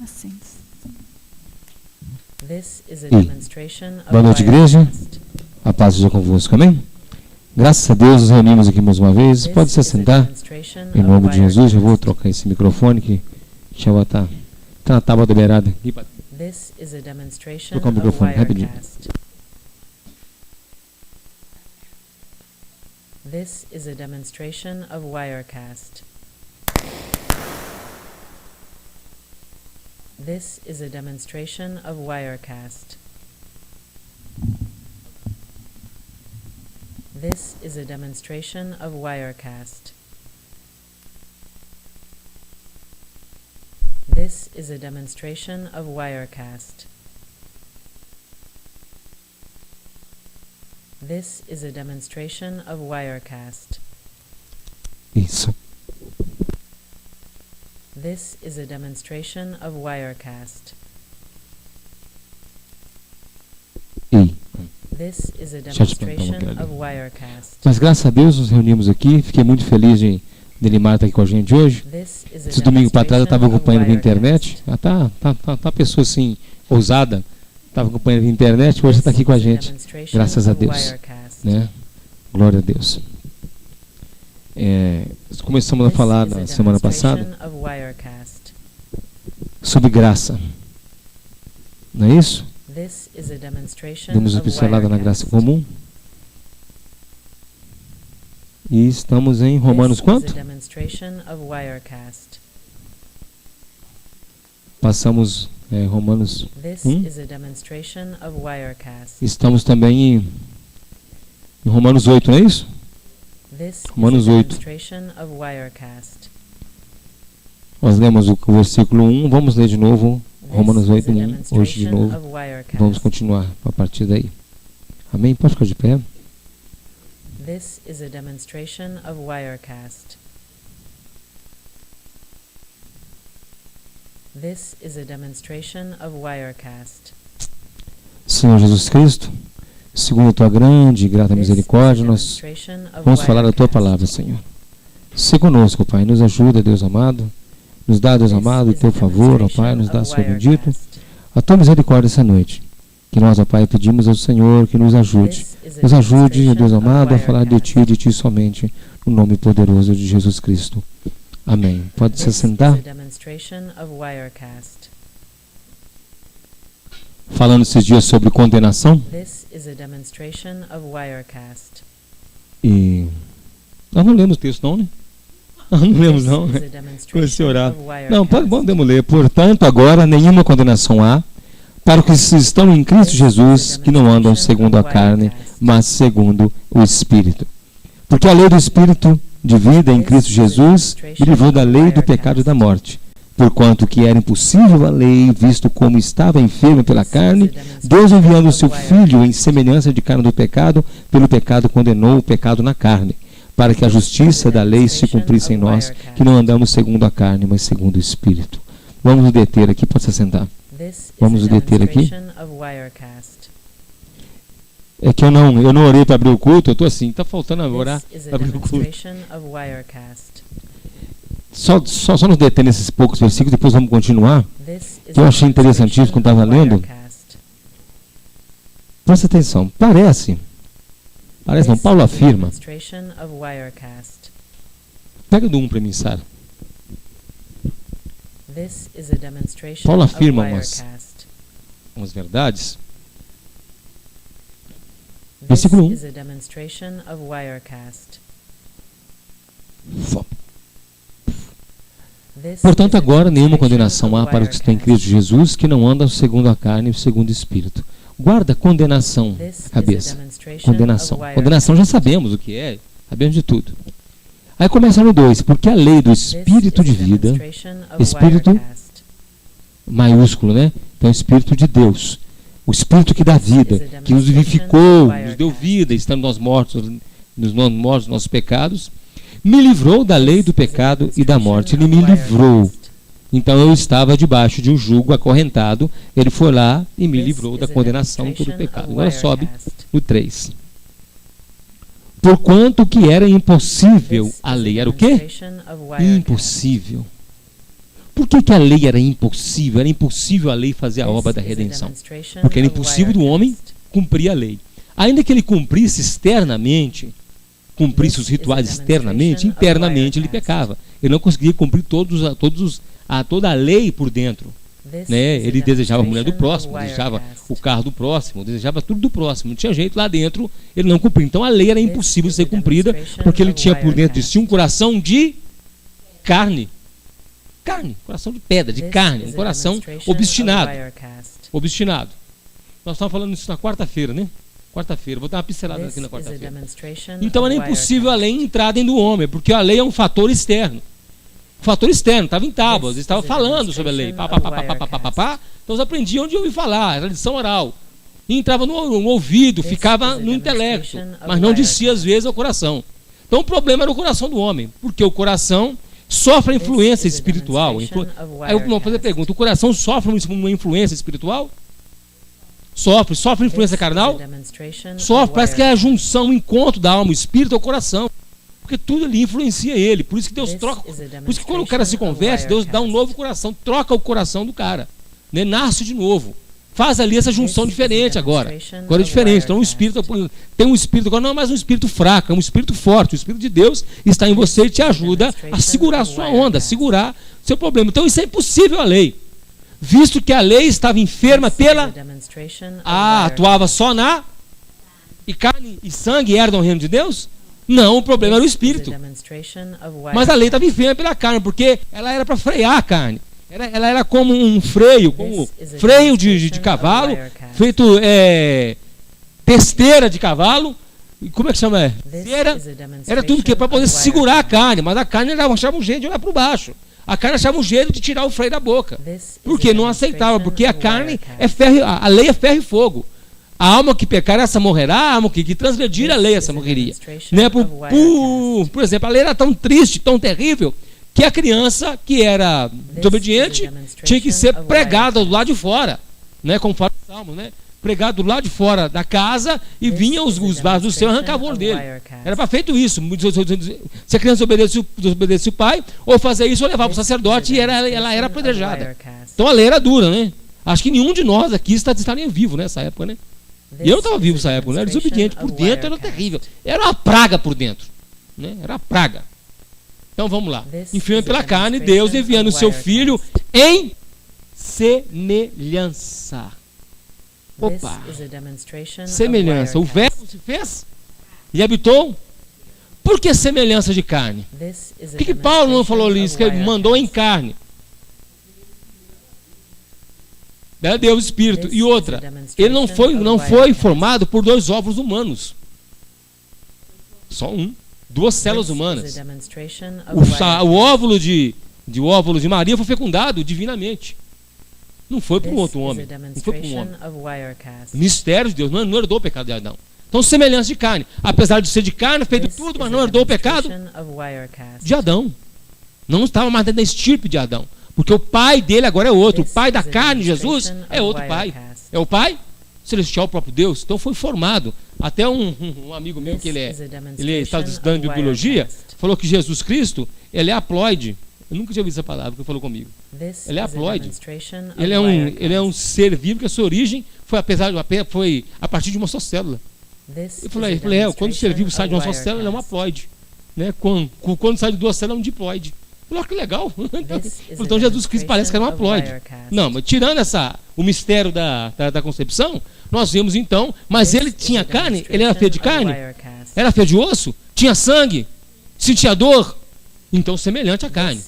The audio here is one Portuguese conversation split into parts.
Assim. Boa noite, igreja. A paz seja convosco, amém? Graças a Deus nos reunimos aqui mais uma vez. Pode se assentar. Em nome de Jesus, eu vou trocar esse microfone que já vai estar na tábua da beirada. Trocar o microfone rapidinho. This is a demonstration of Wirecast. This is a demonstration of Wirecast. This is a demonstration of Wirecast. This is a demonstration of Wirecast. This is a demonstration of Wirecast. Isso. This is a demonstration of Wirecast. This is a demonstration of Wirecast. Mas graças a Deus nos reunimos aqui. Fiquei muito feliz de Nelimar estar aqui com a gente hoje. Esse domingo para trás eu estava acompanhando via internet. Tá pessoa assim, ousada. Estava acompanhando via internet, hoje está aqui com a gente. Graças a Deus. Né? Glória a Deus. Começamos a falar na semana passada sobre graça. Não é isso? Demos uma pincelada na graça comum. E estamos em Romanos quanto? Passamos Romanos 1. Estamos também em Romanos 8, não é isso? Romanos 8. Nós lemos o versículo 1, vamos ler de novo Romanos 8, 1, hoje de novo. Vamos continuar a partir daí. Amém? Pode ficar de pé. This is a demonstration of Wirecast. This is a demonstration of Wirecast. Senhor Jesus Cristo, segundo a tua grande e grata misericórdia, nós vamos falar da tua palavra, Senhor. Se conosco, Pai, nos ajuda, Deus amado. Nos dá, Deus amado, o teu favor, ó Pai, nos dá, Senhor bendito, a tua misericórdia essa noite. Que nós, ó Pai, pedimos ao Senhor que nos ajude. Nos ajude, Deus amado, a falar de ti e de ti somente, no nome poderoso de Jesus Cristo. Amém. Pode se sentar. Falando esses dias sobre condenação. E nós não lemos o texto, não, né? Não lemos, não. Comecei a orar. Não, podemos ler. Portanto, agora nenhuma condenação há para os que estão em Cristo Jesus, que não andam segundo a carne, mas segundo o Espírito. Porque a lei do Espírito de vida em Cristo Jesus me livrou da lei do pecado e da morte. Porquanto que era impossível a lei, visto como estava enfermo pela carne, Deus, enviando o seu Filho em semelhança de carne do pecado, pelo pecado condenou o pecado na carne, para que a justiça da lei se cumprisse em nós, que não andamos segundo a carne, mas segundo o Espírito. Vamos nos deter aqui, pode se sentar. Vamos nos deter aqui. É que eu não orei para abrir o culto, eu estou assim, está faltando orar para abrir o culto. Só nos deter nesses poucos versículos, depois vamos continuar. Que eu achei interessantíssimo quando estava lendo. Presta atenção, parece não, Paulo afirma. Pega do 1 para mim, Sara. Paulo afirma umas verdades. Versículo 1. Portanto, agora nenhuma condenação há para os que estão em Cristo Jesus, que não andam segundo a carne e segundo o Espírito. Guarda condenação na cabeça. Condenação. Condenação já sabemos o que é, sabemos de tudo. Aí começa no 2, porque a lei do Espírito de vida, Espírito maiúsculo, né? Então, Espírito de Deus. O Espírito que dá vida, que nos vivificou, nos deu vida, estando nós mortos nos nossos pecados, me livrou da lei do pecado e da morte. Ele me livrou. Então eu estava debaixo de um jugo acorrentado, ele foi lá e me livrou da condenação do pecado. Agora sobe no 3. Porquanto que era impossível a lei. Era o quê? Impossível. Por que a lei era impossível? Era impossível a lei fazer a obra da redenção. Porque era impossível do homem cumprir a lei. Ainda que ele cumprisse externamente, cumprisse os rituais externamente, internamente ele pecava. Ele não conseguia cumprir toda a lei por dentro. Né? Ele desejava a mulher do próximo, desejava o carro do próximo, desejava tudo do próximo. Não tinha jeito lá dentro, ele não cumpria. Então a lei era impossível de ser cumprida, porque ele tinha por dentro de si um coração de carne. Carne, coração de pedra, de carne, um coração obstinado. Obstinado. Nós estávamos falando isso na quarta-feira, né? Quarta-feira, vou dar uma pincelada aqui na quarta-feira. Então era impossível a lei entrar dentro do homem, porque a lei é um fator externo. Fator externo, estava em tábuas, estava falando sobre a lei. Então eles aprendiam de ouvir falar, era lição oral. E entrava no ouvido, ficava no intelecto, mas não descia às vezes ao coração. Então o problema era o coração do homem, porque o coração sofre a influência espiritual. Aí eu vou fazer a pergunta: o coração sofre uma influência espiritual? Sofre influência carnal? Sofre, parece que é a junção, o encontro da alma, o espírito ao coração. Porque tudo ali influencia ele. Por isso que Deus troca. Por isso que quando o cara se converte, Deus dá um novo coração, troca o coração do cara, né? Nasce de novo. Faz ali essa junção diferente agora. Agora é diferente. Então o espírito tem um espírito agora, não é mais um espírito fraco, é um espírito forte. O Espírito de Deus está em você e te ajuda a segurar a sua onda, a segurar seu problema. Então isso é impossível a lei. Visto que a lei estava enferma pela... atuava só na... E carne e sangue herdam o reino de Deus? Não, o problema era o espírito. Mas a lei estava enferma pela carne, porque ela era para frear a carne. Ela era como um freio, como freio de cavalo, feito testeira de cavalo. Como é que chama? Era tudo que para poder segurar a carne, mas a carne achava um jeito de olhar para baixo. A carne achava um jeito de tirar o freio da boca. Porque não aceitava, porque a carne é ferro, a lei é ferro e fogo. A alma que pecar, essa morrerá, a alma que transgredir a lei, essa morreria. Né? Por exemplo, a lei era tão triste, tão terrível, que a criança que era desobediente tinha que ser pregada do lado de fora, né? Como fala o Salmo, né? Pregado do lado de fora da casa e vinham os vasos do céu e arrancavam o olho dele. Era para feito isso. Se a criança desobedecesse o pai, ou fazer isso ou levar para o sacerdote, e ela era apedrejada. Então a lei era dura, né? Acho que nenhum de nós aqui estaria vivo nessa época, né? E eu não estava vivo nessa época, né? Era desobediente. Por dentro era terrível. Era uma praga por dentro, né? Era uma praga. Então vamos lá. Enfiando pela carne, Deus enviando o seu filho em semelhança. Opa! Semelhança. O verbo se fez e habitou. Por que semelhança de carne? Por que Paulo não falou isso? Que ele mandou em carne. Era Deus Espírito. E outra, ele não foi formado por dois óvulos humanos. Só um. Duas células humanas. O óvulo de Maria foi fecundado divinamente. Não foi para um outro homem. Não foi para um homem. O mistério de Deus não herdou o pecado de Adão. Então, semelhança de carne. Apesar de ser de carne, fez tudo, mas não herdou o pecado de Adão. Não estava mais dentro da estirpe de Adão. Porque o pai dele agora é outro. O pai da carne, Jesus, é outro pai. É o pai celestial, o próprio Deus. Então foi formado. Até um amigo meu, que ele estava estudando biologia, falou que Jesus Cristo, ele é haploide. Eu nunca tinha ouvido essa palavra, que ele falou comigo. Ele é haploide. Ele é um ser vivo que a sua origem foi a partir de uma só célula. Eu falei, quando o ser vivo sai de uma só célula, ele é um haploide. Né? Quando sai de duas células, é um diploide. Falei, que legal. Então Jesus Cristo parece que era um haploide. Não, mas tirando o mistério da concepção, nós vemos então, mas ele tinha carne, ele era feito de carne, era feito de osso, tinha sangue, sentia dor. Então, semelhante à carne.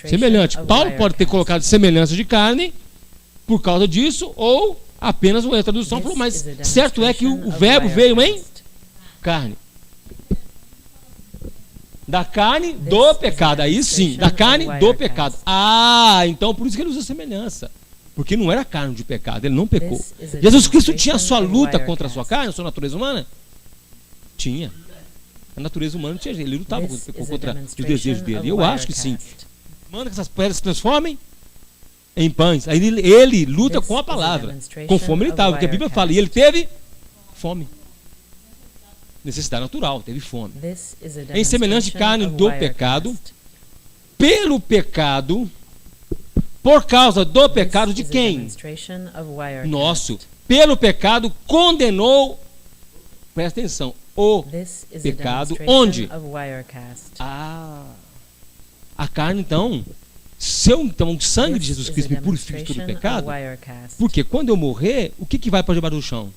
Semelhante. Paulo pode ter colocado semelhança de carne por causa disso, ou apenas uma tradução falou, mas certo é que o verbo veio em carne. Da carne do pecado. Aí sim, da carne do pecado. Então por isso que ele usa semelhança. Porque não era carne de pecado, ele não pecou. Jesus Cristo tinha a sua luta contra a sua carne, a sua natureza humana? Tinha. A natureza humana tinha, ele lutava contra os desejos dele. Eu acho que sim. Manda que essas pedras se transformem em pães. Aí ele luta com a palavra. Com fome ele estava, porque a Bíblia fala, e ele teve fome. Necessidade natural, teve fome. Em semelhança de carne do pecado, pelo pecado, Por causa do pecado de quem? Nosso. Pelo pecado condenou, presta atenção, o pecado onde? A carne então, o sangue de Jesus Cristo me purifica de todo o pecado, porque quando eu morrer, o que vai para debaixo do chão?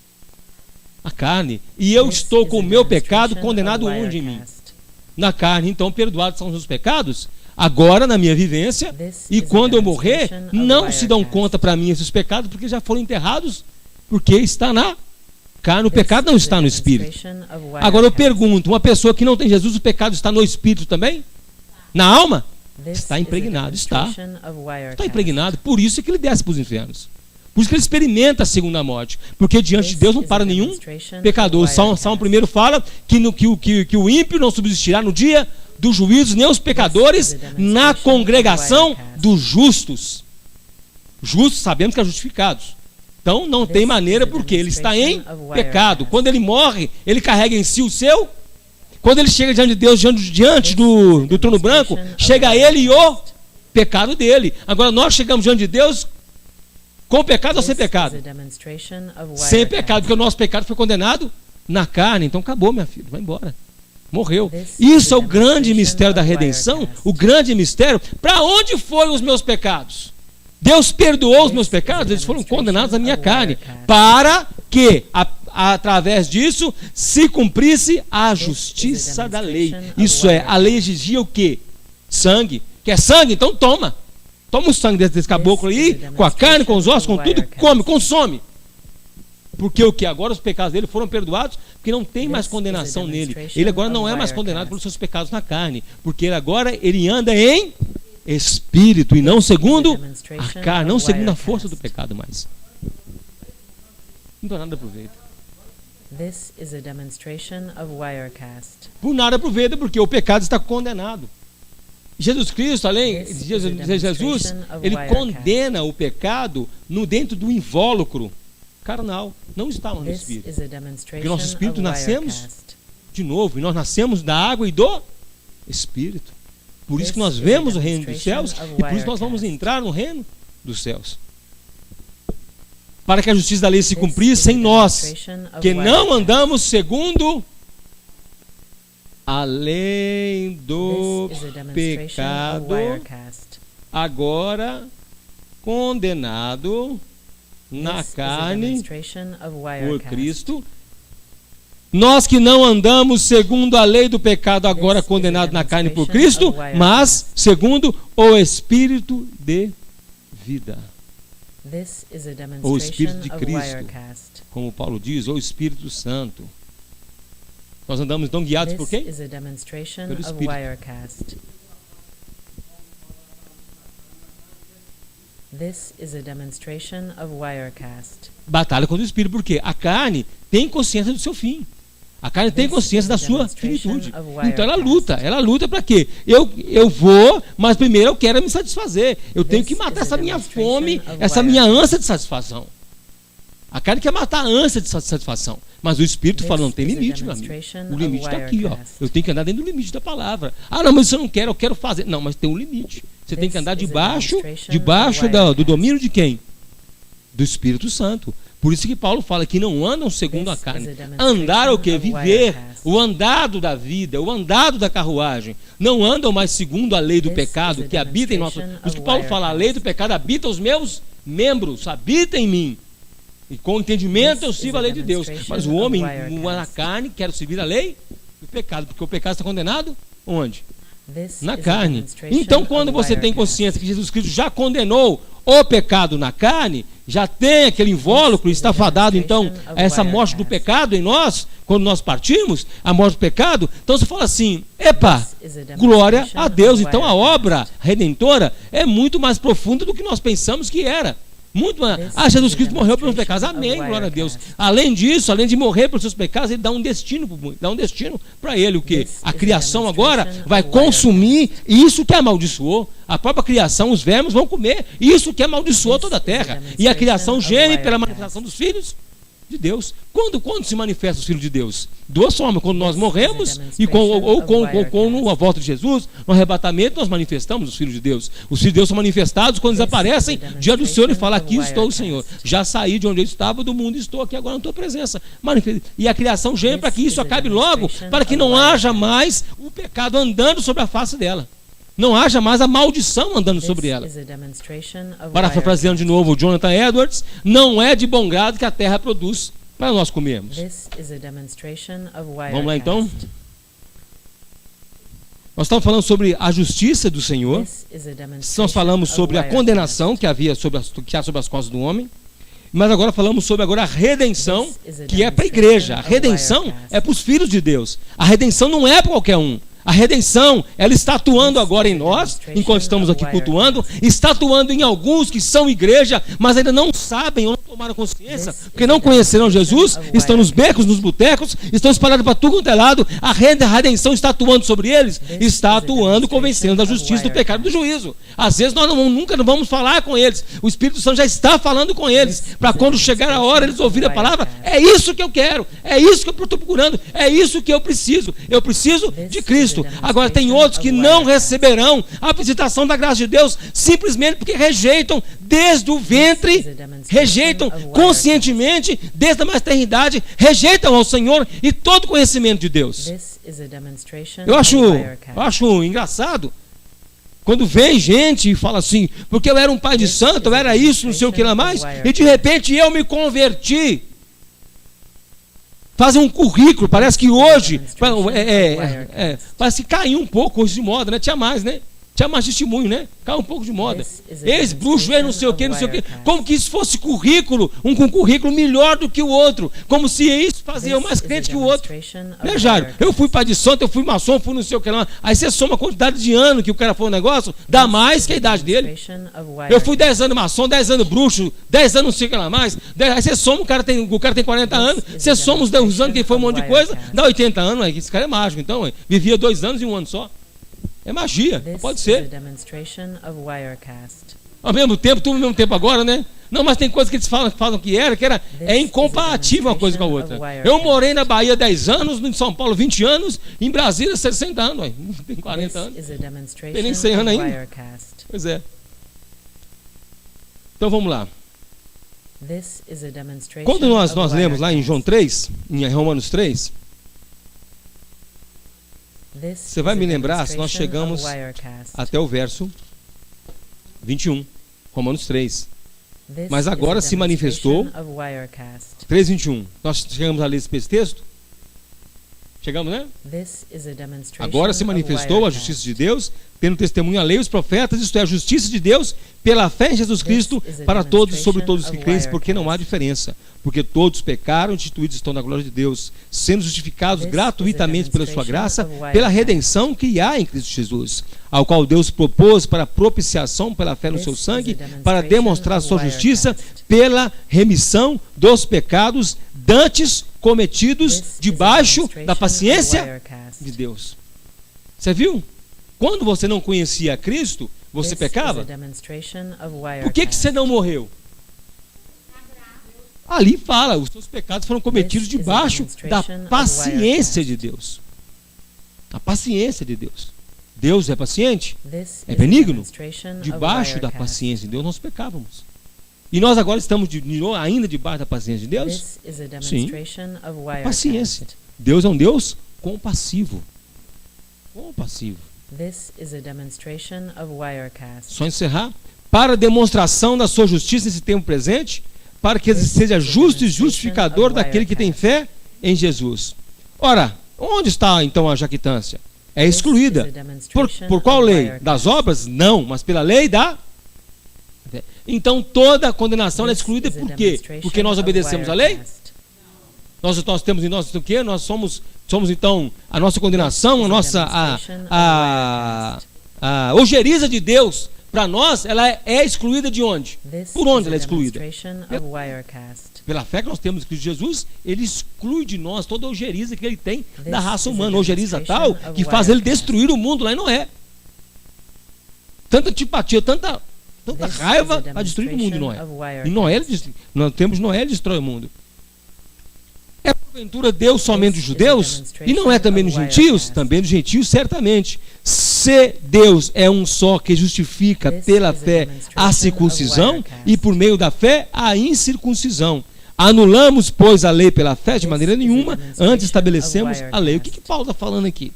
A carne. E eu estou com o meu pecado condenado onde em mim? Na carne. Então perdoados são os meus pecados, agora na minha vivência, e quando eu morrer, não se dão conta para mim esses pecados, porque já foram enterrados, porque está na carne. O pecado não está no espírito. Agora eu pergunto, uma pessoa que não tem Jesus, o pecado está no espírito também? Na alma? Está impregnado, está impregnado. Por isso é que ele desce para os infernos. Por isso que ele experimenta a segunda morte. Porque diante de Deus não para nenhum pecador. O Salmo primeiro fala que o ímpio não subsistirá no dia do juízo, nem os pecadores na congregação dos justos. Justos sabemos que é justificados. Então não tem maneira, porque ele está em pecado. Quando ele morre, ele carrega em si o seu. Quando ele chega diante de Deus, diante do trono branco, chega a ele e o pecado dele. Agora nós chegamos diante de Deus com pecado ou sem pecado? Sem pecado, porque o nosso pecado foi condenado na carne. Então acabou, minha filha, vai embora. Morreu. Isso é o grande mistério da redenção. O grande mistério. Para onde foram os meus pecados? Deus perdoou os meus pecados, eles foram condenados à minha carne, para que através disso se cumprisse a justiça da lei. Isso é, a lei exigia o quê? Sangue. Quer sangue? Então toma. Toma o sangue desse caboclo aí, com a carne, com os ossos, com tudo, come, consome. Porque o que? Agora os pecados dele foram perdoados, porque não tem mais condenação nele. Ele agora não é mais condenado pelos seus pecados na carne, porque ele anda em espírito e não segundo a carne, não segundo a força do pecado mais. Não dá nada proveito. Por nada proveito, porque o pecado está condenado. Jesus Cristo, além de Jesus, ele condena o pecado dentro do invólucro carnal, não está no espírito. Porque nosso espírito nascemos de novo, e nós nascemos da água e do espírito. Por isso que nós vemos o reino dos céus, e por isso nós vamos entrar no reino dos céus. Para que a justiça da lei se cumprisse em nós, que não andamos segundo além do pecado, agora condenado na carne por Cristo. Nós que não andamos segundo a lei do pecado, agora condenado na carne por Cristo, mas segundo o Espírito de vida. O Espírito de Cristo, como Paulo diz, o Espírito Santo. Nós andamos então guiados por quem? Pelo Espírito. Batalha contra o Espírito, porque a carne tem consciência do seu fim. A carne tem consciência da sua finitude. Então ela luta para quê? Eu vou, mas primeiro eu quero me satisfazer. Eu tenho que matar essa minha fome, essa minha ânsia de satisfação. A carne quer matar a ânsia de satisfação. Mas o Espírito fala, não tem limite, meu amigo. O limite está aqui, ó. Eu tenho que andar dentro do limite da palavra. Ah, não, mas isso eu não quero, eu quero fazer. Não, mas tem um limite. Você tem que andar debaixo do domínio de quem? Do Espírito Santo. Por isso que Paulo fala que não andam segundo a carne. Andar o quê? Viver. O andado da vida, o andado da carruagem. Não andam mais segundo a lei do pecado que habita em nosso... Por isso que Paulo fala, a lei do pecado habita os meus membros, habita em mim. E com entendimento eu sirvo a lei de Deus. Mas o homem, na carne, quer servir a lei do pecado. Porque o pecado está condenado onde? Na carne. Então, quando você tem consciência que Jesus Cristo já condenou o pecado na carne, já tem aquele invólucro, está fadado então a essa morte do pecado em nós, quando nós partimos, a morte do pecado, então você fala assim, epa, glória a Deus. Então a obra redentora é muito mais profunda do que nós pensamos que era. Muito mais. Ah, Jesus Cristo morreu pelos pecados. Amém, glória a Deus. Além disso, além de morrer pelos seus pecados, ele dá um destino para ele. O quê? A criação agora vai consumir isso que amaldiçoou. A própria criação, os vermes vão comer isso que amaldiçoou toda a terra. E a criação geme pela manifestação dos filhos de Deus. Quando se manifesta os filhos de Deus? Duas formas: quando nós morremos e com a volta de Jesus, no arrebatamento, nós manifestamos os filhos de Deus. Os filhos de Deus são manifestados quando eles aparecem diante do Senhor e falam: aqui estou, Senhor. Já saí de onde eu estava, do mundo, estou aqui agora na tua presença. E a criação geme para que isso acabe logo, para que não haja mais o pecado andando sobre a face dela. Não haja mais a maldição andando sobre ela. Parafraseando de novo o Jonathan Edwards: não é de bom grado que a terra produz para nós comermos. Vamos lá então? Nós estamos falando sobre a justiça do Senhor. Nós falamos sobre a condenação que há sobre as costas do homem. Mas agora falamos sobre a redenção, que é para a igreja. A redenção é para os filhos de Deus. A redenção não é para qualquer um. A redenção, ela está atuando agora em nós, enquanto estamos aqui cultuando, está atuando em alguns que são igreja, mas ainda não sabem ou não tomaram consciência, porque não conheceram Jesus, estão nos becos, nos botecos, estão espalhados para tudo quanto é lado. A redenção está atuando sobre eles, está atuando, convencendo da justiça, do pecado e do juízo. Às vezes nós nunca vamos falar com eles, o Espírito Santo já está falando com eles, para quando chegar a hora eles ouvirem a palavra: é isso que eu quero, é isso que eu estou procurando, é isso que eu preciso de Cristo. Agora tem outros que não receberão a visitação da graça de Deus, simplesmente porque rejeitam desde o ventre, rejeitam conscientemente, desde a maternidade, rejeitam ao Senhor e todo conhecimento de Deus. Eu acho engraçado quando vem gente e fala assim: porque eu era um pai de santo, eu era isso, não sei o que lá mais, e de repente eu me converti. Fazem um currículo, parece que hoje parece que caiu um pouco hoje de moda, né? Tinha mais, né? Tinha mais testemunho, né? Caiu um pouco de moda. Ex-bruxo, não sei o que, não sei o que. Como que isso fosse currículo, um com currículo melhor do que o outro. Como se isso fazia eu mais crente que o outro. Né, Jário? Eu fui pai de santo, eu fui maçom, fui não sei o que lá. Aí você soma a quantidade de anos que o cara foi um negócio, dá mais que a idade dele. Eu fui 10 anos maçom, 10 anos bruxo, 10 anos não sei o que lá mais. Aí você soma, o cara tem 40 anos, você soma os anos que foi um monte de coisa, dá 80 anos. Esse cara é mágico, então. Vivia 2 anos e 1 ano só. É magia, pode ser. Ao mesmo tempo, tudo ao mesmo tempo agora, né? Não, mas tem coisas que eles falam que é incompatível uma coisa com a outra. Eu morei na Bahia 10 anos, em São Paulo 20 anos, em Brasília 60 anos, tem 40 anos. Tem nem 100 anos ainda. Pois é. Então vamos lá. Quando nós lemos lá em João 3, em Romanos 3, você vai me lembrar se nós chegamos até o verso 21, Romanos 3. Mas agora se manifestou, 3:21. Nós chegamos a ler esse texto? Chegamos, né? Agora se manifestou a justiça de Deus, tendo testemunho a lei e os profetas, isto é, a justiça de Deus pela fé em Jesus Cristo para todos, sobre todos os que creem, porque não há diferença. Porque todos pecaram, instituídos estão na glória de Deus, sendo justificados gratuitamente pela sua graça, pela redenção que há em Cristo Jesus, ao qual Deus propôs para propiciação pela fé no seu sangue, para demonstrar a sua justiça pela remissão dos pecados dantes cometidos debaixo da paciência de Deus. Você viu? Quando você não conhecia Cristo, você pecava? Por que você não morreu? Ali fala, os seus pecados foram cometidos debaixo da paciência de Deus. A paciência de Deus. Deus é paciente? É benigno? Debaixo da paciência de Deus nós pecávamos. E nós agora estamos ainda debaixo da paciência de Deus? Sim. Paciência. Deus é um Deus compassivo. Compassivo. Só encerrar. Para demonstração da sua justiça nesse tempo presente, para que ele seja justo e justificador daquele que tem fé em Jesus. Ora, onde está então a jactância? É excluída. Por qual lei? Das obras? Não, mas pela lei da fé. Então toda a condenação é excluída por quê? Porque nós obedecemos a lei? Nós temos em nós o quê? Nós somos então a nossa condenação, a nossa a ojeriza de Deus. Para nós, ela é excluída de onde? Por onde ela é excluída? Pela fé que nós temos em Cristo Jesus, ele exclui de nós toda a ojeriza que ele tem da raça humana. Ojeriza tal que faz ele destruir o mundo lá em Noé. Tanta antipatia, tanta raiva a destruir o mundo em Noé. Em Noé, nós temos Noé destrói o mundo. É porventura Deus somente dos judeus? E não é também dos gentios? Também dos gentios, certamente. Se Deus é um só que justifica pela fé a circuncisão e por meio da fé a incircuncisão. Anulamos, pois, a lei pela fé? De maneira nenhuma, antes estabelecemos a lei. O que Paulo está falando aqui?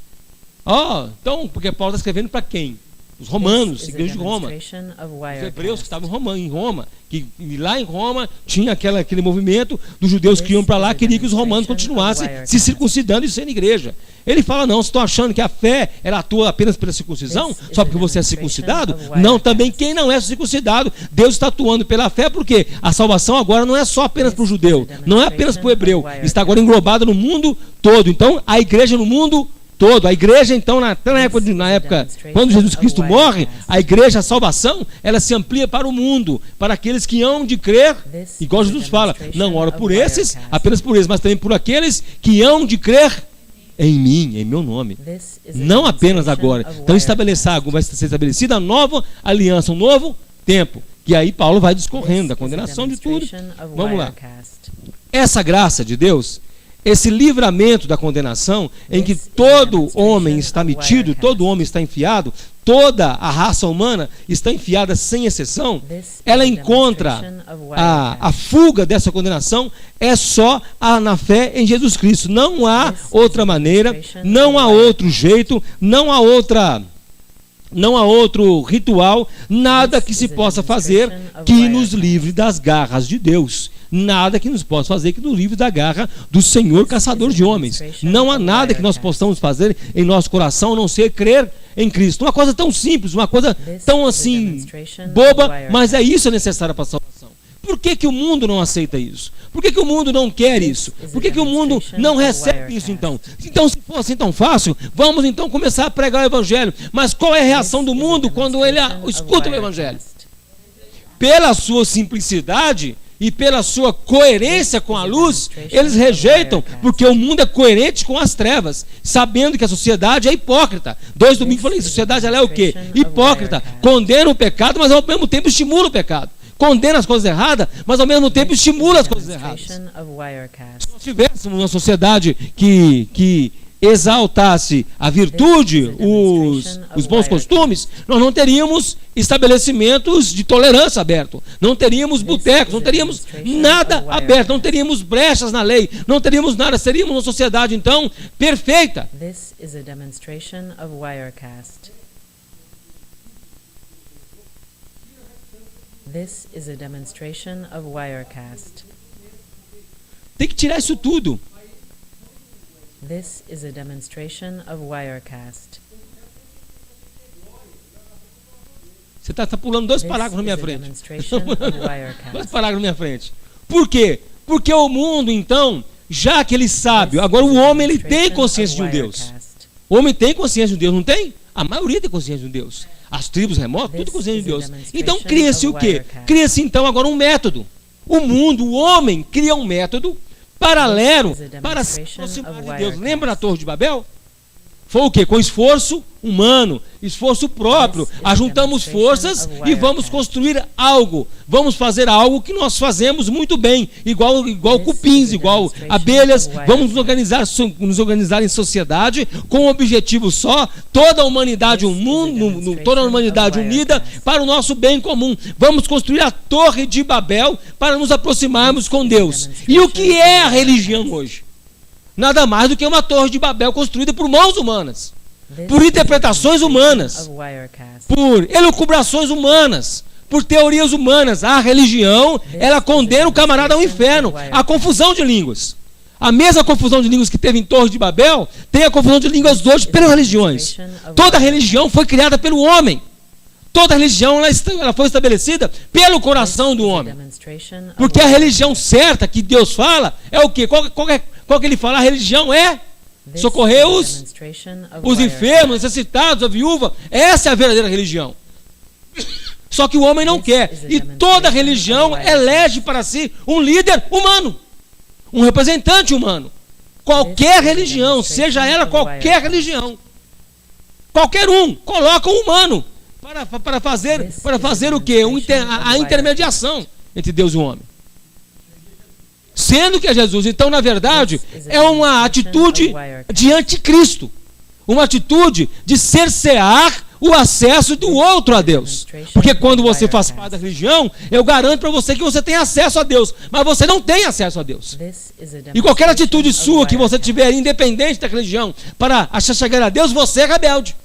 Então, porque Paulo está escrevendo para quem? Os romanos, igreja de Roma. Os hebreus que estavam em Roma. Que lá em Roma tinha aquele movimento dos judeus que iam para lá, queria que os romanos continuassem se circuncidando e sendo igreja. Ele fala, não, vocês estão achando que a fé ela atua apenas pela circuncisão? Só porque você é circuncidado? Não, também quem não é circuncidado, Deus está atuando pela fé, porque a salvação agora não é só apenas para o judeu, não é apenas para o hebreu, está agora englobada no mundo todo. Então, a igreja no mundo todo. A igreja, então, na época, quando Jesus Cristo morre, a igreja, a salvação, ela se amplia para o mundo, para aqueles que hão de crer, igual Jesus fala, não oro por esses, apenas por esses, mas também por aqueles que hão de crer em mim, em meu nome. Não apenas agora. Então vai ser estabelecida a nova aliança, um novo tempo. E aí Paulo vai discorrendo da condenação de tudo. Vamos lá. Essa graça de Deus, esse livramento da condenação, em que todo homem está metido, todo homem está enfiado, toda a raça humana está enfiada sem exceção, ela encontra a fuga dessa condenação é só na fé em Jesus Cristo. Não há outra maneira, não há outro jeito, não há outro ritual, nada que se possa fazer que nos livre das garras de Deus. Nada que nos possa fazer que nos livre da garra do Senhor caçador de homens. Não há nada que nós possamos fazer em nosso coração a não ser crer em Cristo. Uma coisa tão simples, uma coisa tão assim boba, mas é isso necessário para a salvação. Por que o mundo não aceita isso? Por que o mundo não quer isso? Por que o mundo não recebe isso então? Então, se for assim tão fácil, vamos então começar a pregar o Evangelho. Mas qual é a reação do mundo quando ele escuta o Evangelho? Pela sua simplicidade e pela sua coerência com a luz, eles rejeitam, porque o mundo é coerente com as trevas, sabendo que a sociedade é hipócrita. 2 domingos eu falei, a sociedade ela é o quê? Hipócrita. Condena o pecado, mas ao mesmo tempo estimula o pecado. Condena as coisas erradas, mas ao mesmo tempo estimula as coisas erradas. Se nós tivéssemos uma sociedade que exaltasse a virtude, os bons costumes, nós não teríamos estabelecimentos de tolerância abertos, não teríamos botecos, não teríamos nada aberto, não teríamos brechas na lei, não teríamos nada, seríamos uma sociedade então perfeita. This is a demonstration of Wirecast. This is a demonstration of Wirecast. Tem que tirar isso tudo. This is a demonstration of Wirecast. Você está pulando 2 parágrafos na minha frente. 2 parágrafos na minha frente. Por quê? Porque o mundo, então, já que ele sabe, agora o homem ele tem consciência de um Deus. O homem tem consciência de um Deus, não tem? A maioria tem consciência de um Deus. As tribos remotas, tudo tem consciência de Deus. Então cria-se o quê? Cria-se então agora um método. O mundo, o homem, cria um método paralelo para se aproximar de Deus. Lembra da Torre de Babel? Foi o quê? Com esforço humano, esforço próprio. Ajuntamos forças e vamos construir algo. Vamos fazer algo que nós fazemos muito bem, igual cupins, igual abelhas. Vamos nos organizar em sociedade com um objetivo só, toda a humanidade, toda a humanidade unida para o nosso bem comum. Vamos construir a Torre de Babel para nos aproximarmos com Deus. E o que é a religião hoje? Nada mais do que uma Torre de Babel construída por mãos humanas, por interpretações humanas, por elucubrações humanas, por teorias humanas. A religião, ela condena o camarada ao inferno, a confusão de línguas. A mesma confusão de línguas que teve em Torre de Babel, tem a confusão de línguas hoje pelas religiões. Toda religião foi criada pelo homem. Toda religião ela foi estabelecida pelo coração do homem. Porque a religião certa que Deus fala é o quê? Qual que ele fala? A religião é socorrer os enfermos, necessitados, a viúva. Essa é a verdadeira religião. Só que o homem não quer. E toda religião elege para si um líder humano, um representante humano. Qualquer religião, seja ela qualquer religião, qualquer um, coloca um humano para fazer o quê? A intermediação entre Deus e o homem. sendo que é Jesus. Então, na verdade, é uma atitude de anticristo. Uma atitude de cercear o acesso do outro a Deus. Porque quando você faz parte da religião, eu garanto para você que você tem acesso a Deus, mas você não tem acesso a Deus. E qualquer atitude sua que você tiver, independente da religião, para achar chegar a Deus, você é rebelde.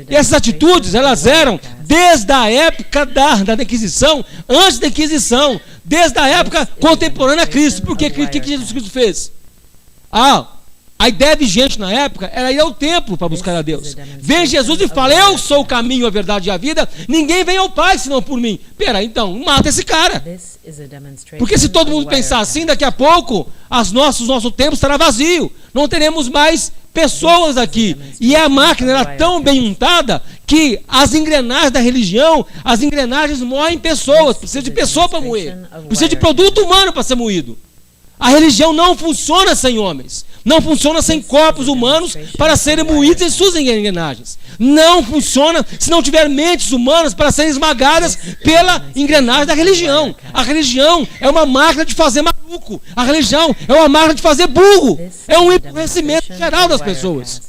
E essas atitudes, elas eram desde a época da Inquisição, antes da Inquisição, desde a época contemporânea a Cristo. Porque o que Jesus Cristo fez? A ideia vigente na época era ir ao templo para buscar a Deus. Vem Jesus e fala, eu sou o caminho, a verdade e a vida, ninguém vem ao Pai senão por mim. Pera, então, mata esse cara. Porque se todo mundo pensar assim, daqui a pouco, nosso templo estará vazio. Não teremos mais pessoas aqui. E a máquina era tão bem untada que as engrenagens da religião, as engrenagens moem pessoas. Precisa de pessoa para moer. Precisa de produto humano para ser moído. A religião não funciona sem homens. Não funciona sem corpos humanos para serem moídos em suas engrenagens. Não funciona se não tiver mentes humanas para serem esmagadas pela engrenagem da religião. A religião é uma máquina de fazer maluco. A religião é uma máquina de fazer burro. É um empobrecimento geral das pessoas.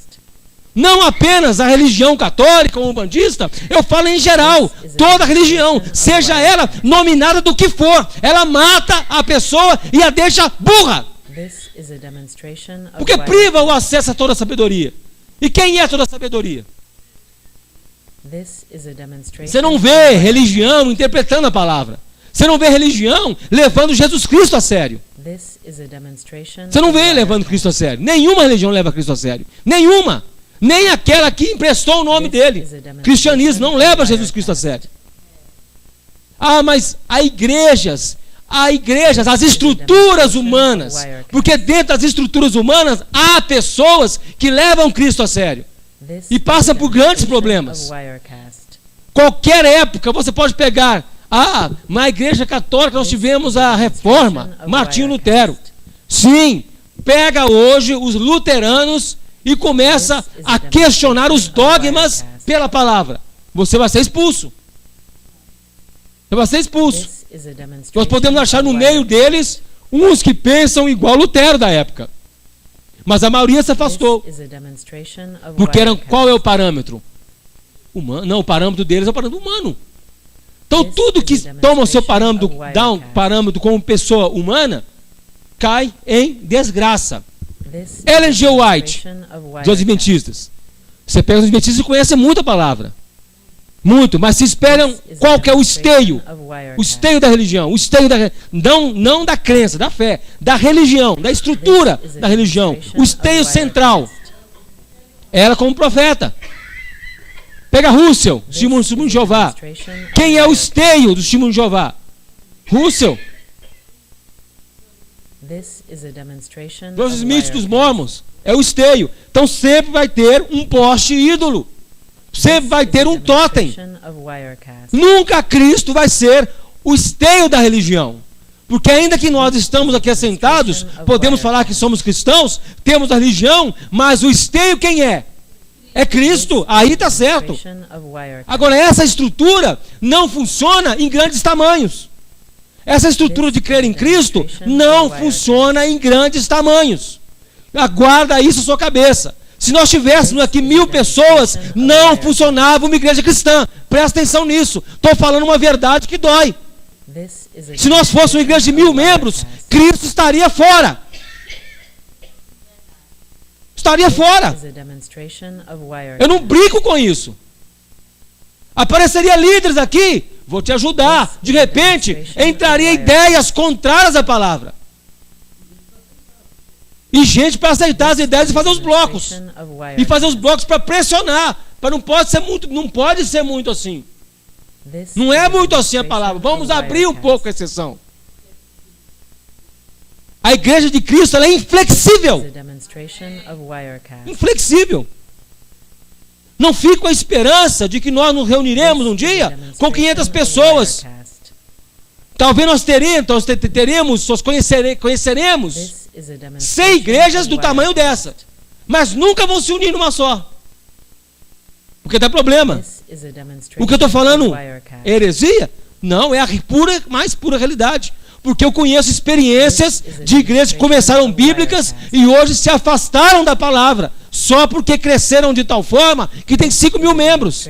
Não apenas a religião católica ou umbandista, eu falo em geral, toda religião, seja ela nominada do que for, ela mata a pessoa e a deixa burra. Porque priva o acesso a toda a sabedoria. E quem é toda a sabedoria? Você não vê religião interpretando a palavra. Você não vê religião levando Jesus Cristo a sério. Você não vê ele levando Cristo a sério. Nenhuma religião leva Cristo a sério. Nenhuma. Nem aquela que emprestou o nome dele. Cristianismo não leva Jesus Cristo a sério. Mas há igrejas, as estruturas humanas, porque dentro das estruturas humanas há pessoas que levam Cristo a sério e passam por grandes problemas. Qualquer época você pode pegar. Na igreja católica nós tivemos a reforma, Martinho Lutero. Sim, pega hoje os luteranos e começa a questionar os dogmas pela palavra. Você vai ser expulso. Você vai ser expulso. Nós podemos achar no meio deles uns que pensam igual Lutero da época. Mas a maioria se afastou. Porque qual é o parâmetro? Humano. Não, o parâmetro deles é o parâmetro humano. Então tudo que toma o seu parâmetro, dá um parâmetro como pessoa humana, cai em desgraça. Ellen G. White, dos Adventistas. Você pega os Adventistas e conhece muito a palavra. Muito, mas se esperam qual que é o esteio da religião, o esteio não da crença, da fé, da religião, da estrutura da religião, o esteio central. Ela como profeta. Pega Russell, Testemunho de Jeová. Quem é o esteio do Testemunho de Jeová? Russell. Joseph Smith dos Mormons é o esteio. Então sempre vai ter um poste ídolo. Sempre vai ter um totem. Nunca Cristo vai ser o esteio da religião. Porque ainda que nós estamos aqui assentados, podemos falar que somos cristãos, temos a religião, mas o esteio quem é? É Cristo, aí está certo. Agora essa estrutura não funciona em grandes tamanhos. Essa estrutura de crer em Cristo não funciona em grandes tamanhos. Aguarda isso na sua cabeça. Se nós tivéssemos aqui 1000 pessoas, não funcionava uma igreja cristã. Presta atenção nisso. Estou falando uma verdade que dói. Se nós fôssemos uma igreja de 1000 membros, Cristo estaria fora. Estaria fora. Eu não brinco com isso. Apareceria líderes aqui. Vou te ajudar. De repente, entraria ideias contrárias à palavra. E gente para aceitar as ideias e fazer os blocos. E fazer os blocos para pressionar. Não pode ser muito assim. Não é muito assim a palavra. Vamos abrir um pouco a exceção. A igreja de Cristo ela é inflexível. Inflexível. Não fique com a esperança de que nós nos reuniremos um dia com 500 pessoas. Talvez nós conheceremos 100 igrejas do tamanho dessa. Mas nunca vão se unir numa só. Porque dá problema. O que eu estou falando é heresia? Não, é a mais pura realidade. Porque eu conheço experiências de igrejas que começaram bíblicas e hoje se afastaram da palavra, só porque cresceram de tal forma que tem 5.000 membros.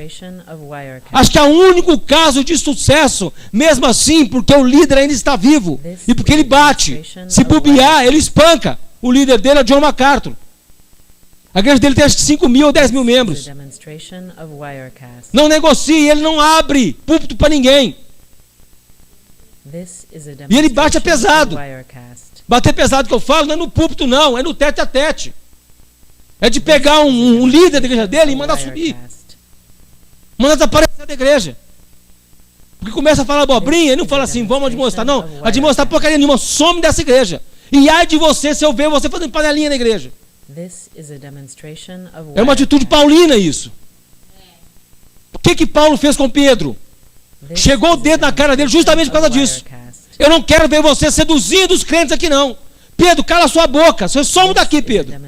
Acho que é o único caso de sucesso, mesmo assim, porque o líder ainda está vivo e porque ele bate. Se bobear, ele espanca. O líder dele é John MacArthur. A igreja dele tem acho que 5.000 ou 10.000 membros. Não negocia, ele não abre púlpito para ninguém. E ele bate pesado. Bater pesado que eu falo não é no púlpito não, é no tete a tete. É de pegar um líder da igreja dele e mandar subir. Mandar desaparecer da igreja. Porque começa a falar abobrinha, ele não fala assim, vamos admoestar. Não, admoestar porcaria nenhuma, some dessa igreja. E ai de você se eu ver você fazendo panelinha na igreja. É uma atitude paulina isso. O que Paulo fez com Pedro? Chegou o dedo na cara dele justamente por causa disso. Eu não quero ver você seduzindo os crentes aqui não. Pedro, cala sua boca. Você some daqui, Pedro.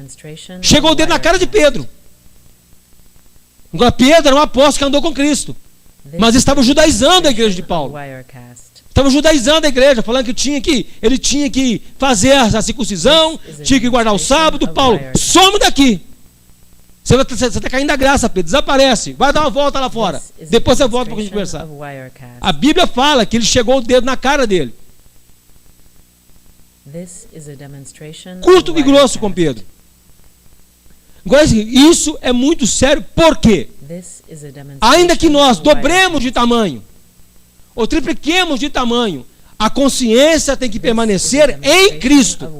Chegou o dedo na cara de Pedro. Agora, Pedro era um apóstolo que andou com Cristo. Mas estava judaizando a igreja de Paulo. Estava judaizando a igreja, falando que ele tinha que fazer a circuncisão, tinha que guardar o sábado. Paulo, some daqui. Você está caindo da graça, Pedro. Desaparece. Vai dar uma volta lá fora. Depois você volta para a gente conversar. A Bíblia fala que ele chegou o dedo na cara dele. Curto e grosso com Pedro. Agora, isso é muito sério. Por quê? Ainda que nós dobremos de tamanho, ou tripliquemos de tamanho, a consciência tem que permanecer em Cristo.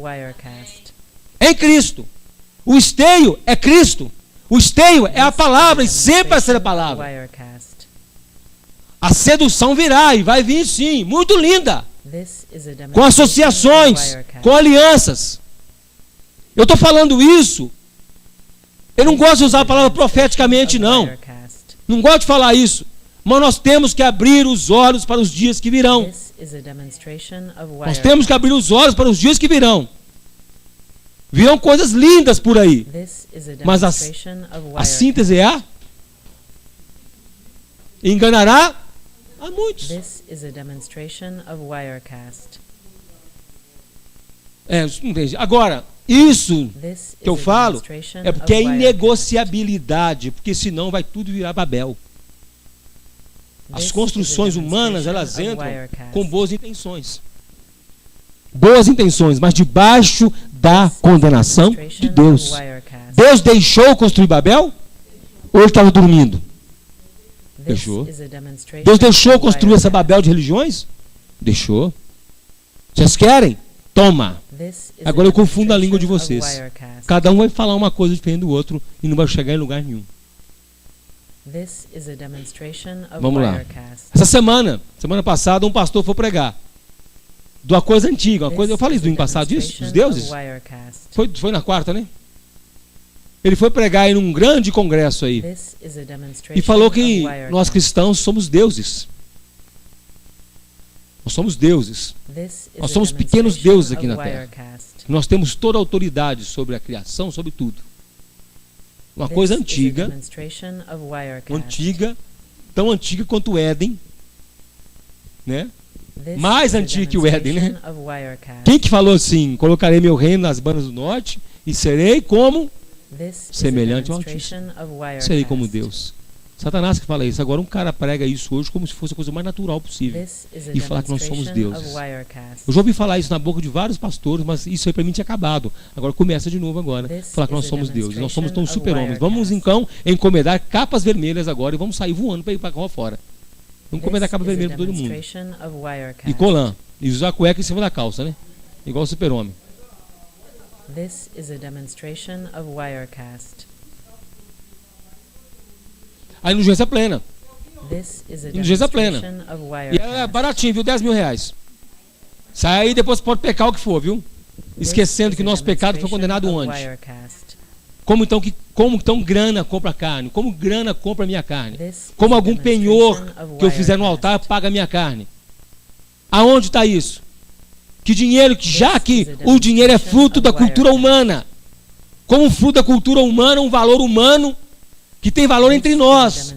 Em Cristo. O esteio é Cristo. O esteio é a palavra e sempre vai ser a palavra. A sedução virá e vai vir sim, muito linda. Com associações, com alianças. Eu estou falando isso. Eu não gosto de usar a palavra profeticamente, não. Não gosto de falar isso. Mas nós temos que abrir os olhos para os dias que virão. Nós temos que abrir os olhos para os dias que virão. Virão coisas lindas por aí. Mas a síntese é enganará a muitos. Agora, isso que eu falo é porque é inegociabilidade, porque senão vai tudo virar Babel. As construções humanas, elas entram com boas intenções. Boas intenções, mas debaixo da condenação de Deus. Deus deixou construir Babel? Ou ele estava dormindo? Deixou. Deus deixou construir essa Babel de religiões? Deixou. Vocês querem? Toma. Agora eu confundo a língua de vocês. Cada um vai falar uma coisa diferente do outro e não vai chegar em lugar nenhum. Vamos lá. Essa semana passada, um pastor foi pregar de uma coisa antiga. Eu falei do ano passado disso, dos deuses. Foi na quarta, né? Ele foi pregar em um grande congresso aí e falou que nós cristãos somos deuses. Nós somos deuses. Nós somos pequenos deuses aqui na terra. Nós temos toda a autoridade sobre a criação, sobre tudo. Uma coisa antiga, tão antiga quanto o Éden, né? Mais antiga que o Éden, né? Quem que falou assim? Colocarei meu reino nas bandas do norte e serei como semelhante ao Altíssimo. Serei como Deus. Satanás que fala isso. Agora um cara prega isso hoje como se fosse a coisa mais natural possível e falar que nós somos deuses. Eu já ouvi falar isso na boca de vários pastores, mas isso aí para mim tinha acabado. Agora começa de novo agora. Falar que nós somos deuses. Nós somos tão super-homens. Vamos então encomendar capas vermelhas agora e vamos sair voando para ir para cá fora. Vamos encomendar capa vermelha para todo mundo. E colã. E usar cueca em cima da calça, né? Igual o super-homem. This is a demonstration of Wirecast. Aí no Urgência Plena. No Urgência Plena. E é baratinho, viu? 10 mil reais. Sai aí, depois pode pecar o que for, viu? Esquecendo que nosso pecado foi condenado antes. Como então grana compra carne? Como grana compra a minha carne? Como algum penhor que eu fizer no altar paga a minha carne? Aonde está isso? Que dinheiro, já que o dinheiro é fruto da cultura humana. Como fruto da cultura humana, um valor humano que tem valor entre nós.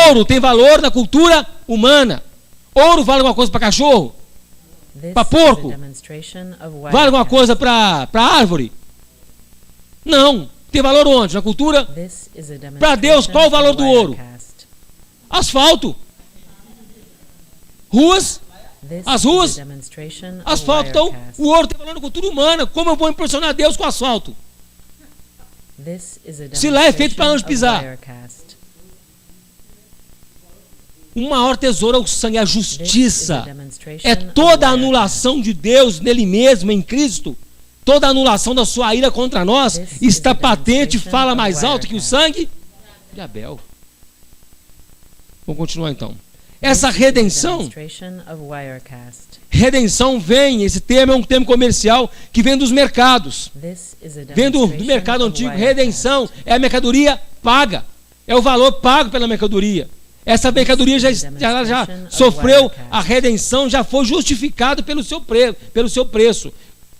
Ouro tem valor na cultura humana. Ouro vale alguma coisa para cachorro? Para porco? Vale alguma coisa para árvore? Não. Tem valor onde? Na cultura? Para Deus, qual o valor do ouro? Asfalto. Ruas? As ruas? Asfalto. Então, o ouro tem valor na cultura humana. Como eu vou impressionar Deus com asfalto? Se lá é feito para onde pisar. O maior tesouro é o sangue, a justiça. É toda a anulação de Deus nele mesmo, em Cristo. Toda a anulação da sua ira contra nós está patente e fala mais alto que o sangue de Abel. Vamos continuar então. Essa redenção vem, esse termo é um termo comercial que vem dos mercados. Vem do mercado antigo. Redenção é a mercadoria paga. É o valor pago pela mercadoria. Essa mercadoria já sofreu a redenção, já foi justificado pelo seu preço.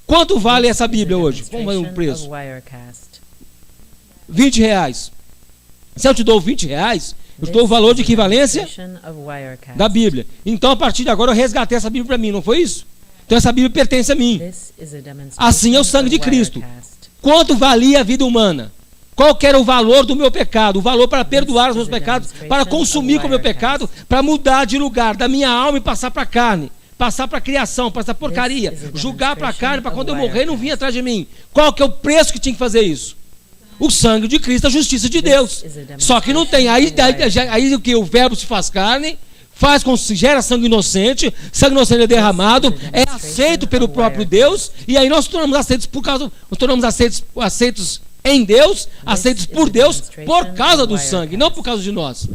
Quanto vale essa Bíblia hoje? Como é o preço? R$20. Se eu te dou R$20, eu dou o valor de equivalência da Bíblia. Então, a partir de agora, eu resgatei essa Bíblia para mim, não foi isso? Então, essa Bíblia pertence a mim. Assim é o sangue de Cristo. Quanto valia a vida humana? Qual que era o valor do meu pecado? O valor para perdoar os meus pecados, para consumir com o meu pecado, para mudar de lugar da minha alma e passar para a carne, passar para a criação, para essa porcaria, julgar para a carne, para quando eu morrer não vir atrás de mim. Qual que é o preço que tinha que fazer isso? O sangue de Cristo, a justiça de Deus. Só que não tem. Aí o que? O verbo se faz carne, gera sangue inocente é derramado, é aceito pelo próprio Deus, e aí nós tornamos aceitos aceitos em Deus, aceitos por Deus, por causa do sangue, não por causa de nós.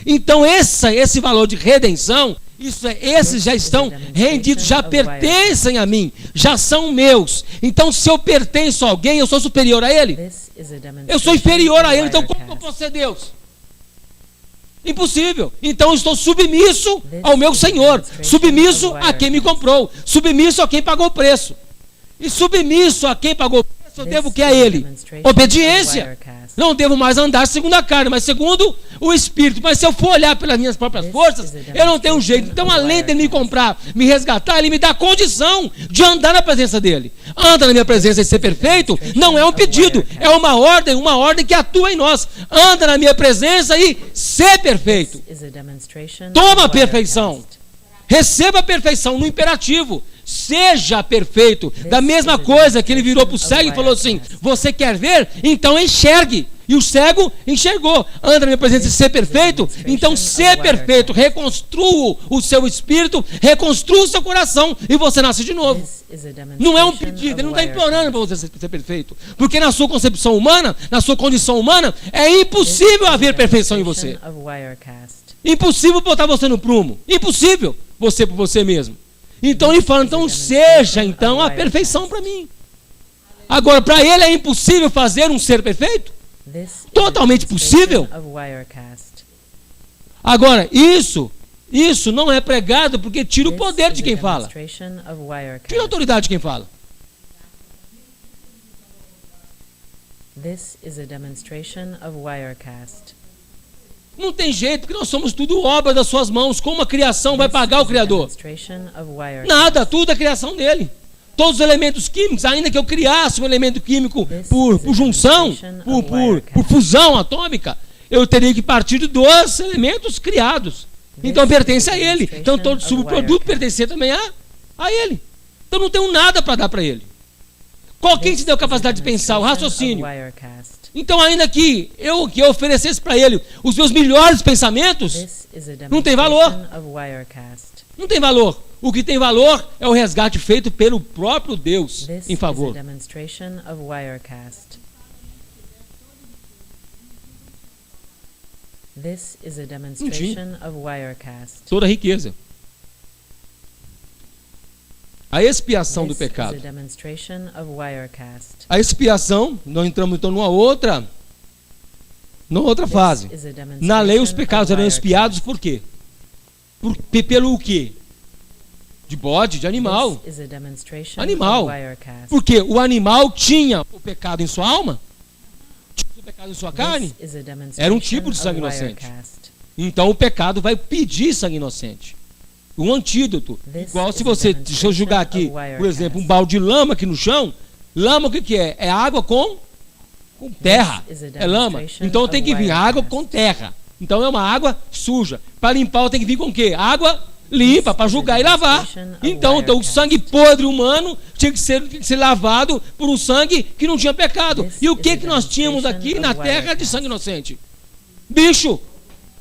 Então esse valor de redenção, esses já estão rendidos, já pertencem a mim, já são meus. Então se eu pertenço a alguém, eu sou superior a ele? Eu sou inferior a ele, então como eu posso ser Deus? Impossível. Então eu estou submisso ao meu Senhor, submisso a quem me comprou, submisso a quem pagou o preço. E submisso a quem pagou o preço, eu devo o que a ele? Obediência. Não devo mais andar segundo a carne, mas segundo o Espírito. Mas se eu for olhar pelas minhas próprias forças, eu não tenho jeito. Então, além de me comprar, me resgatar, ele me dá a condição de andar na presença dele. Anda na minha presença e ser perfeito não é um pedido, é uma ordem que atua em nós. Anda na minha presença e ser perfeito. Toma a perfeição. Receba a perfeição no imperativo. Seja perfeito. Da mesma coisa que ele virou para o cego e falou assim: você quer ver? Então enxergue. E o cego enxergou. Anda na minha presença e ser perfeito. Então ser perfeito. Reconstrua o seu espírito, reconstrua o seu coração e você nasce de novo. Não é um pedido, ele não está implorando para você ser perfeito. Porque na sua concepção humana, na sua condição humana, é impossível haver perfeição em você. Impossível botar você no prumo. Impossível você por você mesmo. Então ele fala, então seja então a perfeição para mim. Agora, para ele é impossível fazer um ser perfeito? Totalmente possível. Agora, isso não é pregado porque tira o poder de quem fala. Tira a autoridade de quem fala. Não tem jeito, porque nós somos tudo obra das suas mãos. Como a criação vai pagar o Criador? Nada, tudo é criação dele. Todos os elementos químicos, ainda que eu criasse um elemento químico por junção, por fusão atômica, eu teria que partir de 2 elementos criados. Então pertence a ele. Então todo subproduto pertence também a ele. Então não tenho nada para dar para ele. Quem te deu a capacidade de pensar, o raciocínio? Então, ainda que eu oferecesse para ele os meus melhores pensamentos, não tem valor. Não tem valor. O que tem valor é o resgate feito pelo próprio Deus em favor. Toda a riqueza. A expiação do pecado. A expiação, nós entramos então numa outra fase. Na lei os pecados eram expiados por quê? Pelo quê? De bode, de animal. Animal. Porque o animal tinha o pecado em sua alma? Tinha o pecado em sua carne? Era um tipo de sangue inocente. Então o pecado vai pedir sangue inocente. um antídoto. Igual se você, deixa eu jogar aqui, por exemplo, um balde de lama aqui no chão, lama o que é? É água com terra, é lama. Então tem que vir água com terra. Então é uma água suja. Para limpar tem que vir com o quê? Água limpa, para julgar e lavar. Então o sangue podre humano tinha que ser lavado por um sangue que não tinha pecado. E o que nós tínhamos aqui na terra de sangue inocente? Bicho.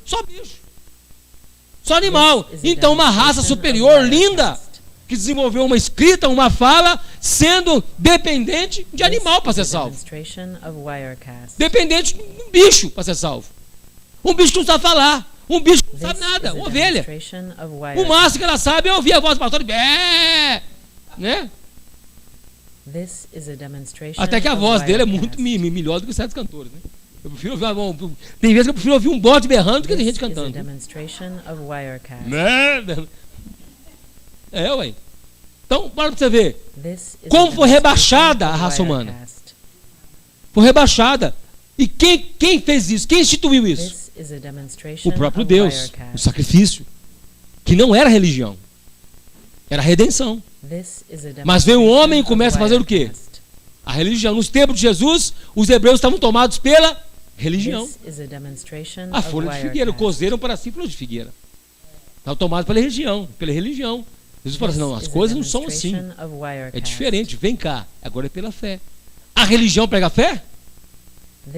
Só bicho. Só animal. Então uma raça superior, linda, que desenvolveu uma escrita, uma fala, sendo dependente de animal para ser salvo. Dependente de um bicho para ser salvo. Um bicho que não sabe falar. Um bicho que não sabe nada. Uma ovelha. O máximo que ela sabe é ouvir a voz do pastor. Né? Até que a voz dele é muito melhor do que certos cantores. Né? Eu prefiro ouvir tem vezes que eu prefiro ouvir um bode berrando do que tem gente cantando. Ué. Então, bora pra você ver. Como foi rebaixada a raça humana. Foi rebaixada. E quem fez isso? Quem instituiu isso? O próprio Deus. O sacrifício. Que não era religião. Era redenção. Mas veio um homem e começa a fazer o quê? A religião. Nos tempos de Jesus, os hebreus estavam tomados pela religião. A folha de figueira. Cozeram para si folha de figueira. Estavam tomados pela religião. Jesus falou assim, não, as coisas não são assim. É diferente, vem cá. Agora é pela fé. A religião prega a fé?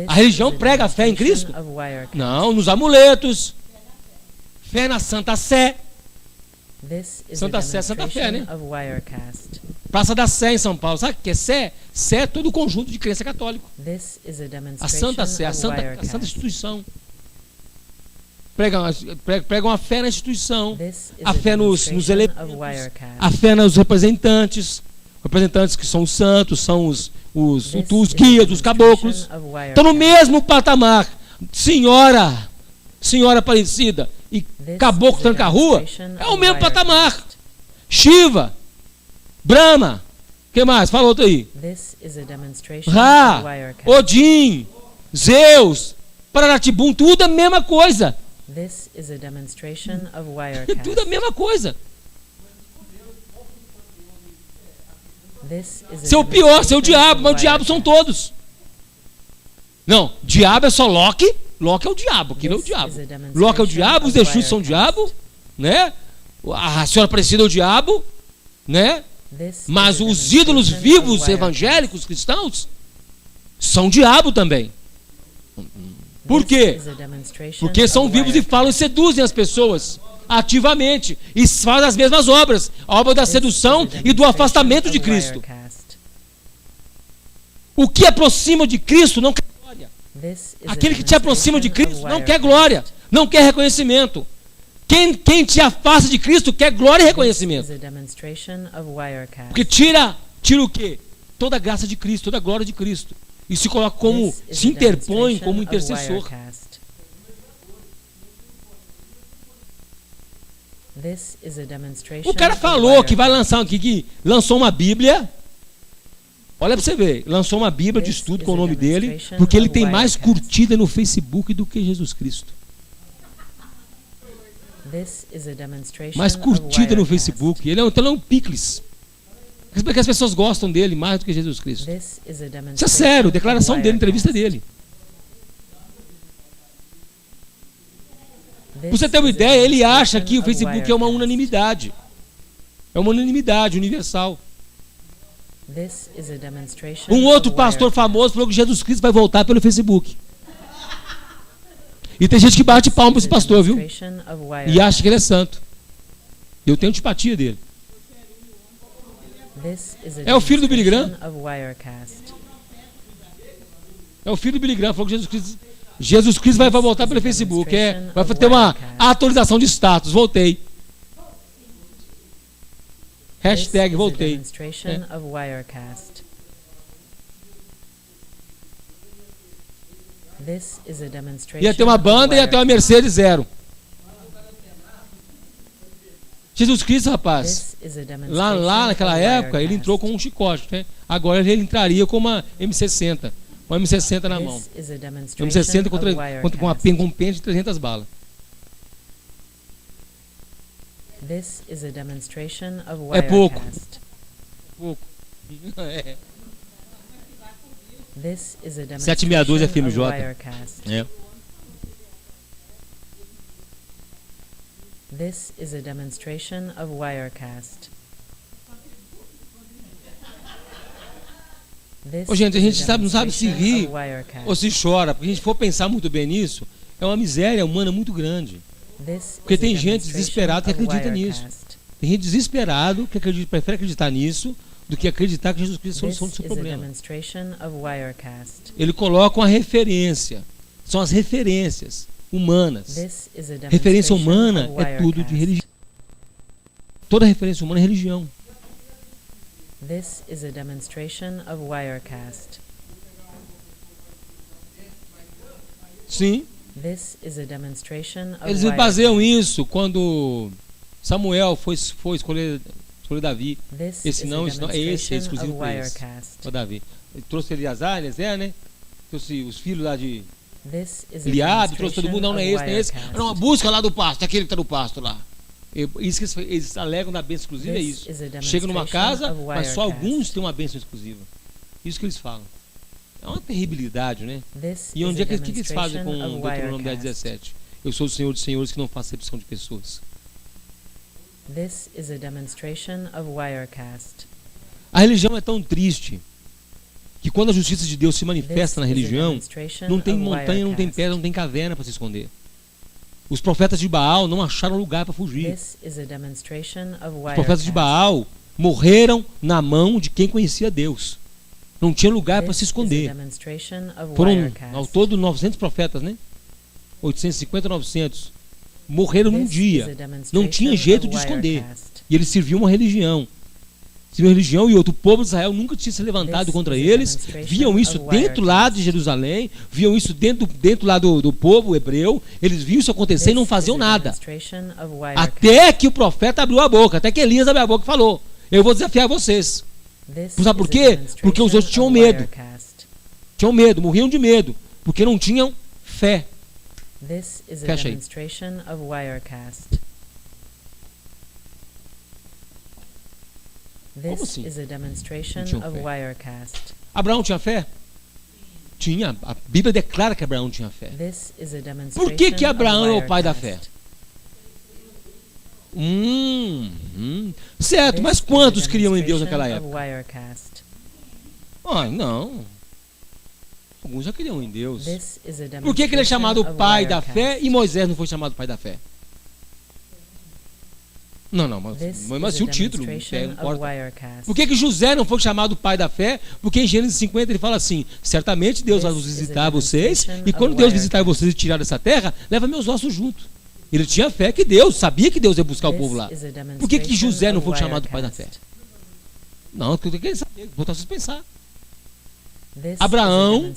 A religião prega a fé em Cristo? Não, nos amuletos. Fé na Santa Sé. Santa Sé é Santa Fé, né? Praça da Sé em São Paulo. Sabe o que é Sé? Sé é todo o conjunto de crença católico. A Santa Sé, a Santa Instituição. Pregam a fé na instituição, a fé nos elementos, a fé nos representantes que são os santos, são os guias, os caboclos. Estão no mesmo patamar. Senhora Aparecida e caboclo tranca-rua é o mesmo patamar. Shiva, Brahma, o que mais? Fala outro aí. Ra, Odin, Zeus, Pararatibum, tudo é a mesma coisa. Tudo é a mesma coisa. Seu pior, seu diabo, mas o diabo são todos. Não, diabo é só Loki. Loki é o diabo, que não é o diabo. Loki é o diabo, os Exus são o diabo, né? A Senhora Aparecida é o diabo, né? Mas os ídolos vivos evangélicos cristãos são o diabo também. Por quê? Porque são vivos e falam e seduzem as pessoas ativamente e fazem as mesmas obras, a obra da sedução e do afastamento de Cristo. O que aproxima de Cristo não quer glória. Aquele que te aproxima de Cristo não quer glória, não quer reconhecimento. Quem te afasta de Cristo quer glória e reconhecimento. Porque tira o quê? Toda a graça de Cristo, toda a glória de Cristo. E se coloca como, se interpõe como intercessor. O cara falou que vai lançar aqui, que lançou uma Bíblia. Olha para você ver, lançou uma Bíblia de estudo com o nome dele, porque ele tem mais curtida no Facebook do que Jesus Cristo. Mais curtida no Facebook. Ele é um picles. Porque as pessoas gostam dele mais do que Jesus Cristo. Isso é sério, declaração dele, entrevista dele. Pra você ter uma ideia, ele acha que o Facebook é uma unanimidade. É uma unanimidade universal. Um outro pastor famoso falou que Jesus Cristo vai voltar pelo Facebook. E tem gente que bate palma para esse pastor, viu? E acha que ele é santo. Eu tenho antipatia dele. É o filho do Billy Graham. É o filho do Billy Graham. Falou que Jesus Cristo vai voltar pelo Facebook. Vai ter uma atualização de status. Voltei. Hashtag voltei. Ia ter uma banda e ia ter uma Mercedes zero. Jesus Cristo, rapaz, lá naquela época, ele entrou com um chicote, né? Agora ele entraria com uma M60. Uma M60 na mão. M60 com um pente de 300 balas. This is a demonstration of É pouco. Wirecast. Pouco. É. This is a 762 é demonstration of FMJ. Wirecast. É. This is a demonstration of Wirecast. This Ô, gente, a is gente a não sabe se demonstration ri of Wirecast. ou se chora. Porque a gente for pensar muito bem nisso, é uma miséria humana muito grande. This Porque is a tem gente demonstration desesperada que of acredita nisso. Wirecast. Tem gente desesperado que prefere acreditar nisso do que acreditar que Jesus Cristo é a This solução do seu is a problema. demonstration of Wirecast. Ele coloca uma referência. São as referências humanas. This is a Referência demonstration humana of é tudo de Wirecast. religião. Toda referência humana é religião. This is a demonstration of Wirecast. Sim. This is a demonstration of Eles Wirecast. baseiam isso quando Samuel foi escolher Davi. This Esse is não, a esse não, esse é demonstration exclusivo of para esse. Wirecast. Para Davi. Ele trouxe Eleazar, né? Trouxe os filhos lá de This is a Eliabe, trouxe todo mundo. Não, não é demonstration esse, of não é esse. Wirecast. Não, busca lá do pasto, aquele que está no pasto lá. Isso que eles alegam da bênção exclusiva é This isso. is a Chega numa casa, demonstration of mas só Wirecast. alguns têm uma bênção exclusiva. Isso que eles falam. É uma terribilidade, né? This E is onde a é que eles fazem com demonstration of Deuteronômio Wirecast. 10:17? Eu sou o Senhor dos senhores que não faço acepção de pessoas. This is a demonstration of Wirecast. A religião é tão triste que quando a justiça de Deus se manifesta na This is a religião, demonstration não tem of montanha, não tem Wirecast. pedra, não tem caverna para se esconder. Os profetas de Baal não acharam lugar para fugir. This is a demonstration of Os profetas de Wirecast. Baal morreram na mão de quem conhecia Deus. Não tinha lugar para This se is a esconder. demonstration of Foram Wirecast. ao todo 900 profetas, né? 850, 900. Morreram num This is dia. a Não demonstration tinha jeito de of esconder. Wirecast. E eles serviam uma religião. Serviam uma religião e outro povo de Israel nunca tinha se levantado This contra is a eles. demonstration Viam isso of dentro lá Wirecast. de Jerusalém. Viam isso dentro lá do povo hebreu. Eles viam isso acontecer e não This faziam is a nada. demonstration of Wirecast. Até que o profeta abriu a boca. Até que Elias abriu a boca e falou: eu vou desafiar vocês. This Sabe por is a quê? Porque os outros tinham demonstration medo. of Wirecast. Tinham medo, morriam de medo. Porque não tinham fé. This is a Fecha aí. demonstration of Wirecast. Como This assim? is a demonstration Não tinham of fé. Wirecast. Abraão tinha fé? Tinha. A Bíblia declara que Abraão tinha fé. This is a demonstration Por que of Abraão é o pai da Wirecast. fé? Certo, mas quantos criam em Deus naquela época? Ai, não. Alguns já criam em Deus. Por que ele é chamado pai da fé e Moisés não foi chamado pai da fé? Não, mas se o título não importa. Por que José não foi chamado pai da fé? Porque em Gênesis 50 ele fala assim: certamente Deus vai visitar vocês, e quando Deus visitar vocês e tirar dessa terra, leva meus ossos junto. Ele tinha fé que Deus, sabia que Deus ia buscar o povo lá. Por que José não foi chamado pai da fé? Não, eu quero saber, botar vocês pensar. Abraão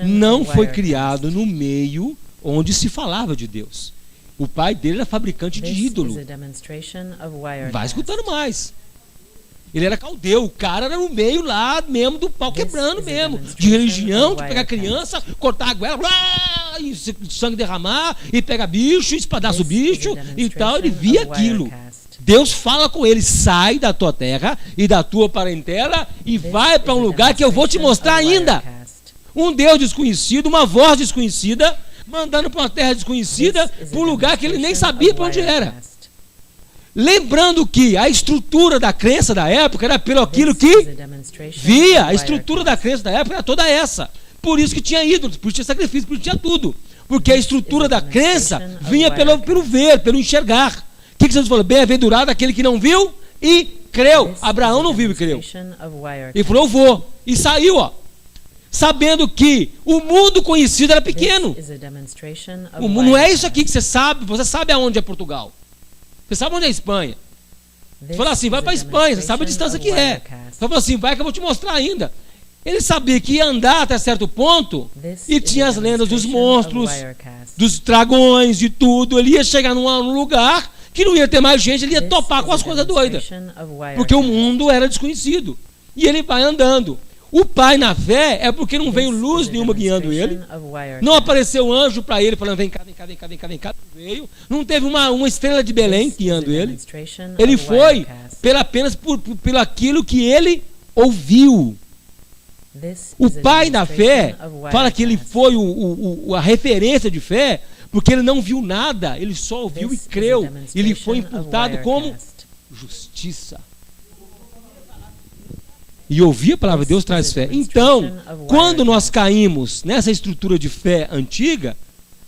não foi criado no meio onde se falava de Deus. O pai dele era fabricante de ídolo. Vai escutando mais. Ele era caldeu, o cara era no meio lá mesmo do pau quebrando mesmo. De religião, de pegar criança, cortar a goela, e sangue derramar, e pega bicho, espadaça o bicho e tal. Ele via aquilo. Deus fala com ele: sai da tua terra e da tua parentela e vai para um lugar que eu vou te mostrar ainda. Um Deus desconhecido, uma voz desconhecida, mandando para uma terra desconhecida, para um lugar que ele nem sabia para onde era. Lembrando que a estrutura da crença da época era pelo aquilo que via. A estrutura da crença da época era toda essa. Por isso que tinha ídolos, por isso tinha sacrifício, por isso tinha tudo. Porque a estrutura da crença vinha pelo ver, pelo enxergar. O que Jesus falou? Bem-aventurado aquele que não viu e creu. Abraão não viu e creu. Ele falou: eu vou. E saiu, ó. Sabendo que o mundo conhecido era pequeno. O mundo não é isso aqui que você sabe aonde é Portugal. Você sabe onde é a Espanha. Você fala assim: vai para a Espanha, você sabe a distância que é. Você fala assim: vai que eu vou te mostrar ainda. Ele sabia que ia andar até certo ponto e tinha as lendas dos monstros, dos dragões, de tudo. Ele ia chegar num lugar que não ia ter mais gente, ele ia topar com as coisas doidas. Porque o mundo era desconhecido. E ele vai andando. O pai na fé é porque não veio luz nenhuma guiando ele. Não apareceu anjo para ele falando, vem cá, vem cá, vem cá, vem cá, vem cá. Não veio. Não teve uma estrela de Belém guiando ele. Ele foi apenas pelo aquilo que ele ouviu. O pai da fé fala que ele foi a referência de fé porque ele não viu nada, ele só ouviu e creu. Ele foi imputado como justiça. E ouvir a palavra de Deus traz fé. Então, quando nós caímos nessa estrutura de fé antiga,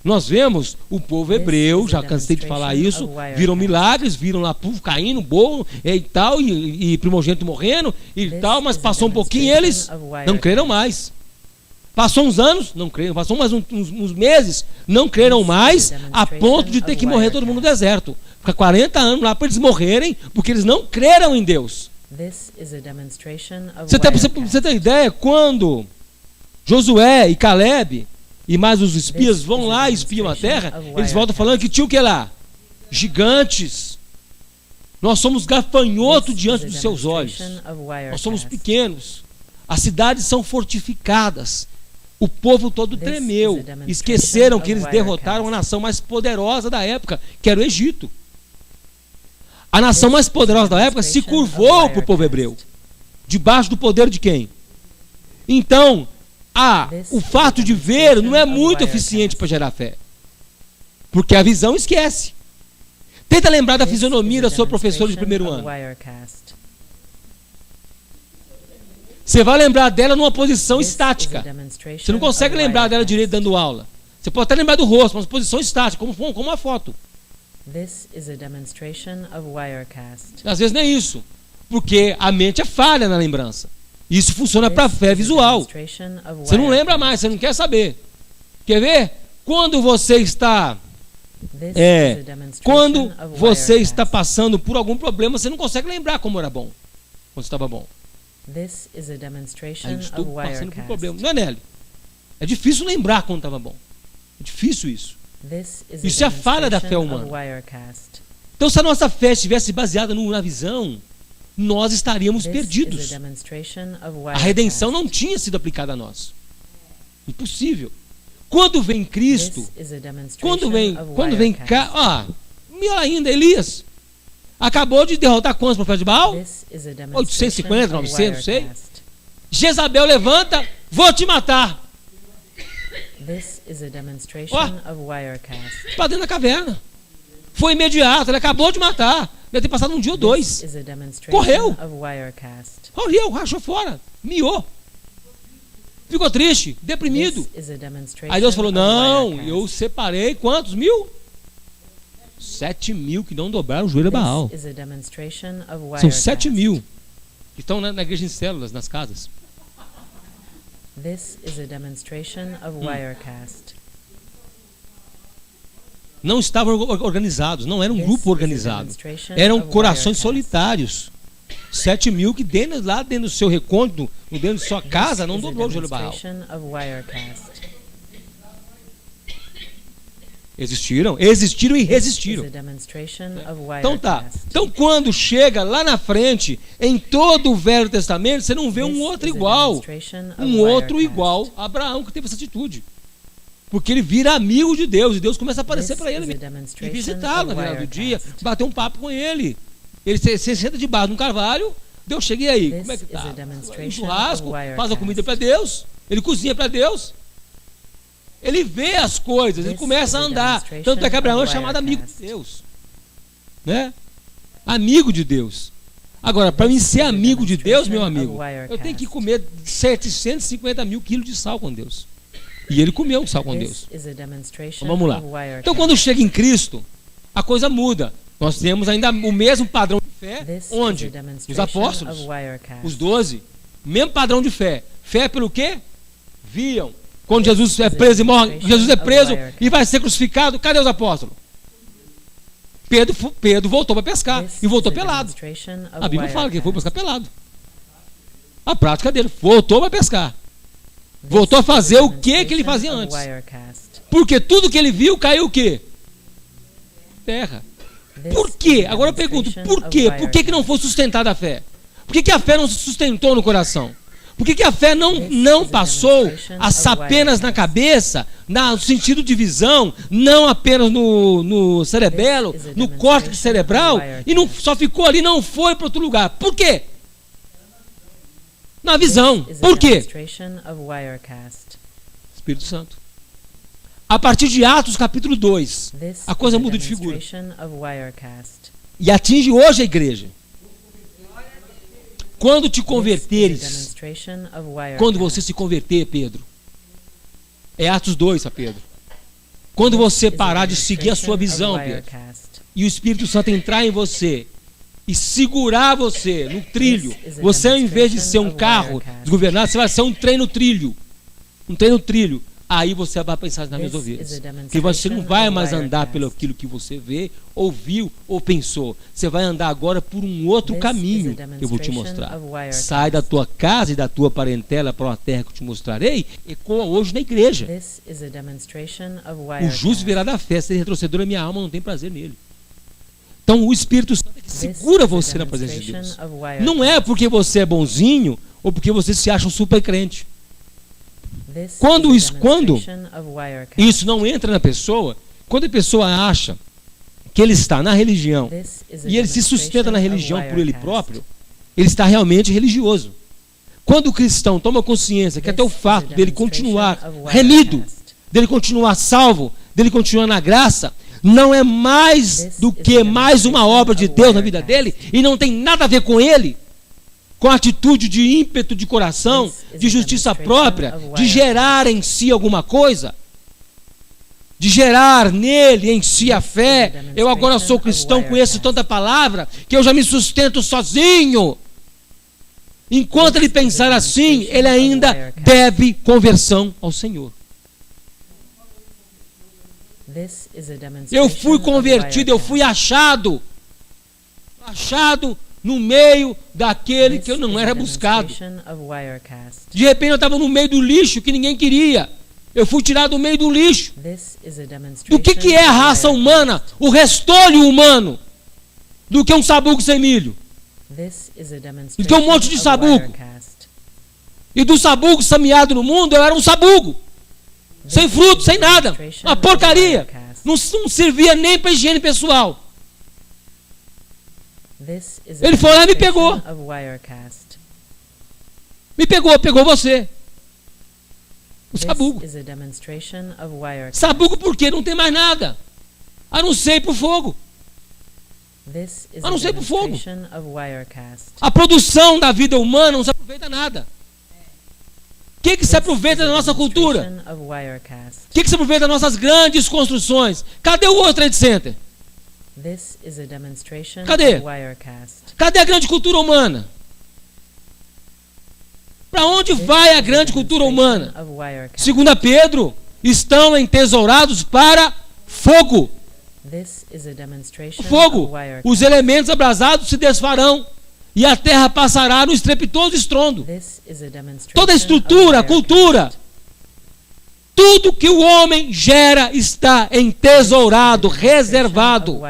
nós vemos o povo hebreu, já cansei de falar isso, viram milagres, viram lá povo caindo, bom e tal, e primogênito morrendo e tal, mas passou um pouquinho e eles não creram mais. Passou uns anos, não creram, passou mais uns meses, não creram mais, a ponto de ter que morrer todo mundo no deserto. Fica 40 anos lá para eles morrerem, porque eles não creram em Deus. Você tem ideia? Quando Josué e Caleb e mais os espias vão lá e espiam a terra, eles voltam falando que tinha o que lá? Gigantes. Nós somos gafanhotos diante dos seus olhos. Nós somos pequenos. As cidades são fortificadas. O povo todo tremeu. Esqueceram que eles derrotaram a nação mais poderosa da época, que era o Egito. A nação mais poderosa da época se curvou para o povo hebreu. Debaixo do poder de quem? Então, o fato de ver não é muito eficiente para gerar fé. Porque a visão esquece. Tenta lembrar da fisionomia da sua professora de primeiro ano. Você vai lembrar dela numa posição estática. Você não consegue lembrar dela direito dando aula. Você pode até lembrar do rosto, mas posição estática, como uma foto. Às vezes não é isso, porque a mente é falha na lembrança. Isso funciona para a fé visual. Você não lembra mais, você não quer saber. Quer ver? Quando você está passando por algum problema, você não consegue lembrar como era bom, quando estava bom. Aí estou passando por problema. Não é, Nelly? É difícil lembrar quando estava bom. É difícil isso. Isso é a falha da fé humana. Então, se a nossa fé estivesse baseada na visão, nós estaríamos perdidos. A redenção não tinha sido aplicada a nós. Impossível. Quando vem Cristo, quando vem cá, melhor ainda, Elias acabou de derrotar quantos profetas de Baal? 850, 900, não sei. Jezabel levanta, vou te matar. Para dentro da caverna. Foi imediato, ele acabou de matar. Deve ter passado um dia ou dois. Correu, rachou fora, miou. Ficou triste, deprimido. Aí Deus falou, não, eu separei quantos mil? 7.000 que não dobraram o joelho a Baal. São 7.000 que estão na igreja em células, nas casas. Não estavam organizados, não era um grupo organizado. Eram corações solitários. 7.000 que lá dentro do seu recôndito, dentro de sua casa, não dobrou o joelho a Baal. Existiram e resistiram. Então tá. Então quando chega lá na frente, em todo o Velho Testamento, você não vê um outro igual a Abraão, que teve essa atitude. Porque ele vira amigo de Deus, e Deus começa a aparecer para ele e visitá-lo na virada do dia, bater um papo com ele. Ele se senta debaixo de um carvalho, Deus chega, e aí, como é que tá? Um churrasco, faz a comida para Deus, ele cozinha para Deus. Ele vê as coisas, ele começa a andar. Tanto é que Abraão é chamado amigo de Deus. Né? Amigo de Deus. Agora, para mim ser amigo de Deus, meu amigo, eu tenho que comer 750 mil quilos de sal com Deus. E ele comeu sal com Deus. Então, vamos lá. Então, quando chega em Cristo, a coisa muda. Nós temos ainda o mesmo padrão de fé. Onde? Os apóstolos, os 12. Mesmo padrão de fé. Fé pelo quê? Viam. Quando Jesus é preso e morre, Jesus é preso e vai ser crucificado, cadê os apóstolos? Pedro voltou para pescar e voltou pelado. A Bíblia fala que ele foi pescar pelado. A prática dele, voltou para pescar. Voltou a fazer o que ele fazia antes. Porque tudo que ele viu caiu o quê? Terra. Por quê? Agora eu pergunto, por quê? Por que não foi sustentada a fé? Por que a fé não se sustentou no coração? Por que a fé não passou apenas na cabeça, no sentido de visão, não apenas no cerebelo, no córtex cerebral, e não só ficou ali, não foi para outro lugar? Por quê? Na visão. Por quê? Espírito Santo. A partir de Atos capítulo 2, a coisa muda de figura. E atinge hoje a igreja. Quando te converteres, quando você se converter, Pedro, é Atos 2, Pedro. Quando você parar de seguir a sua visão, Pedro, e o Espírito Santo entrar em você e segurar você no trilho, você, ao invés de ser um carro desgovernado, você vai ser um trem no trilho. Um trem no trilho. Aí você vai pensar nas minhas ovelhas. Que você não vai mais andar pelo aquilo que você vê, ouviu ou pensou. Você vai andar agora por um outro caminho que eu vou te mostrar. Sai da tua casa e da tua parentela para uma terra que eu te mostrarei. Ecoa hoje na igreja. O justo virá da fé, se retrocedor a minha alma não tem prazer nele. Então o Espírito Santo é que segura você na presença de Deus. Não é porque você é bonzinho ou porque você se acha um super crente. Quando isso não entra na pessoa, quando a pessoa acha que ele está na religião e ele se sustenta na religião por ele próprio, ele está realmente religioso. Quando o cristão toma consciência que até o fato dele continuar remido, dele continuar salvo, dele continuar na graça, não é mais do que mais uma obra de Deus na vida dele e não tem nada a ver com ele, com atitude de ímpeto de coração, de justiça própria, de gerar em si alguma coisa, de gerar nele em si a fé. Eu agora sou cristão, conheço tanta palavra que eu já me sustento sozinho. Enquanto ele pensar assim, ele ainda deve conversão ao Senhor. Eu fui convertido, eu fui achado no meio daquele que eu não era buscado. De repente eu estava no meio do lixo que ninguém queria. Eu fui tirado do meio do lixo. Do que é a raça humana, o restolho humano, do que um sabugo sem milho? Do que um monte de sabugo? E do sabugo semeado no mundo, eu era um sabugo. Sem fruto, sem nada. Uma porcaria. Não servia nem para higiene pessoal. Ele foi lá e me pegou. Pegou você. O sabugo. Sabugo porque não tem mais nada. A não ser ir para o fogo. A não ser ir para o fogo. A produção da vida humana não se aproveita nada. O que se aproveita da nossa cultura? O que se aproveita das nossas grandes construções? Cadê o World Trade Center? Cadê? Cadê a grande cultura humana? Para onde vai a grande cultura humana? Segundo Pedro, estão entesourados para fogo. Fogo. Os elementos abrasados se desfarão e a terra passará no estrepitoso estrondo. Toda a estrutura, a cultura, tudo que o homem gera está entesourado, reservado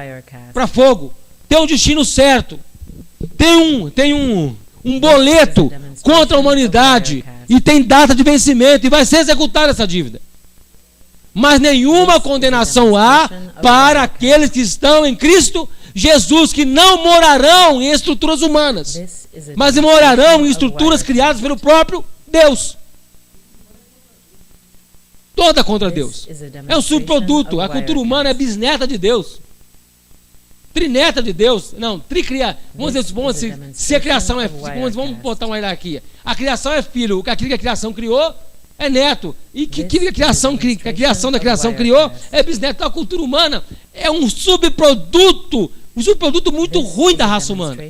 para fogo. Tem um destino certo. Tem um boleto contra a humanidade e tem data de vencimento e vai ser executada essa dívida. Mas nenhuma condenação há para aqueles que estão em Cristo Jesus, que não morarão em estruturas humanas, mas morarão em estruturas criadas pelo próprio Deus. Toda contra Deus. É um subproduto. A cultura humana é bisneta de Deus. Trineta de Deus. Não, tricria. Vamos dizer, se a criação é... Vamos botar uma hierarquia. A criação é filho. Aquilo que a criação criou é neto. E aquilo que a criação da criação criou é bisneto. Então, a cultura humana é um subproduto muito ruim da raça humana.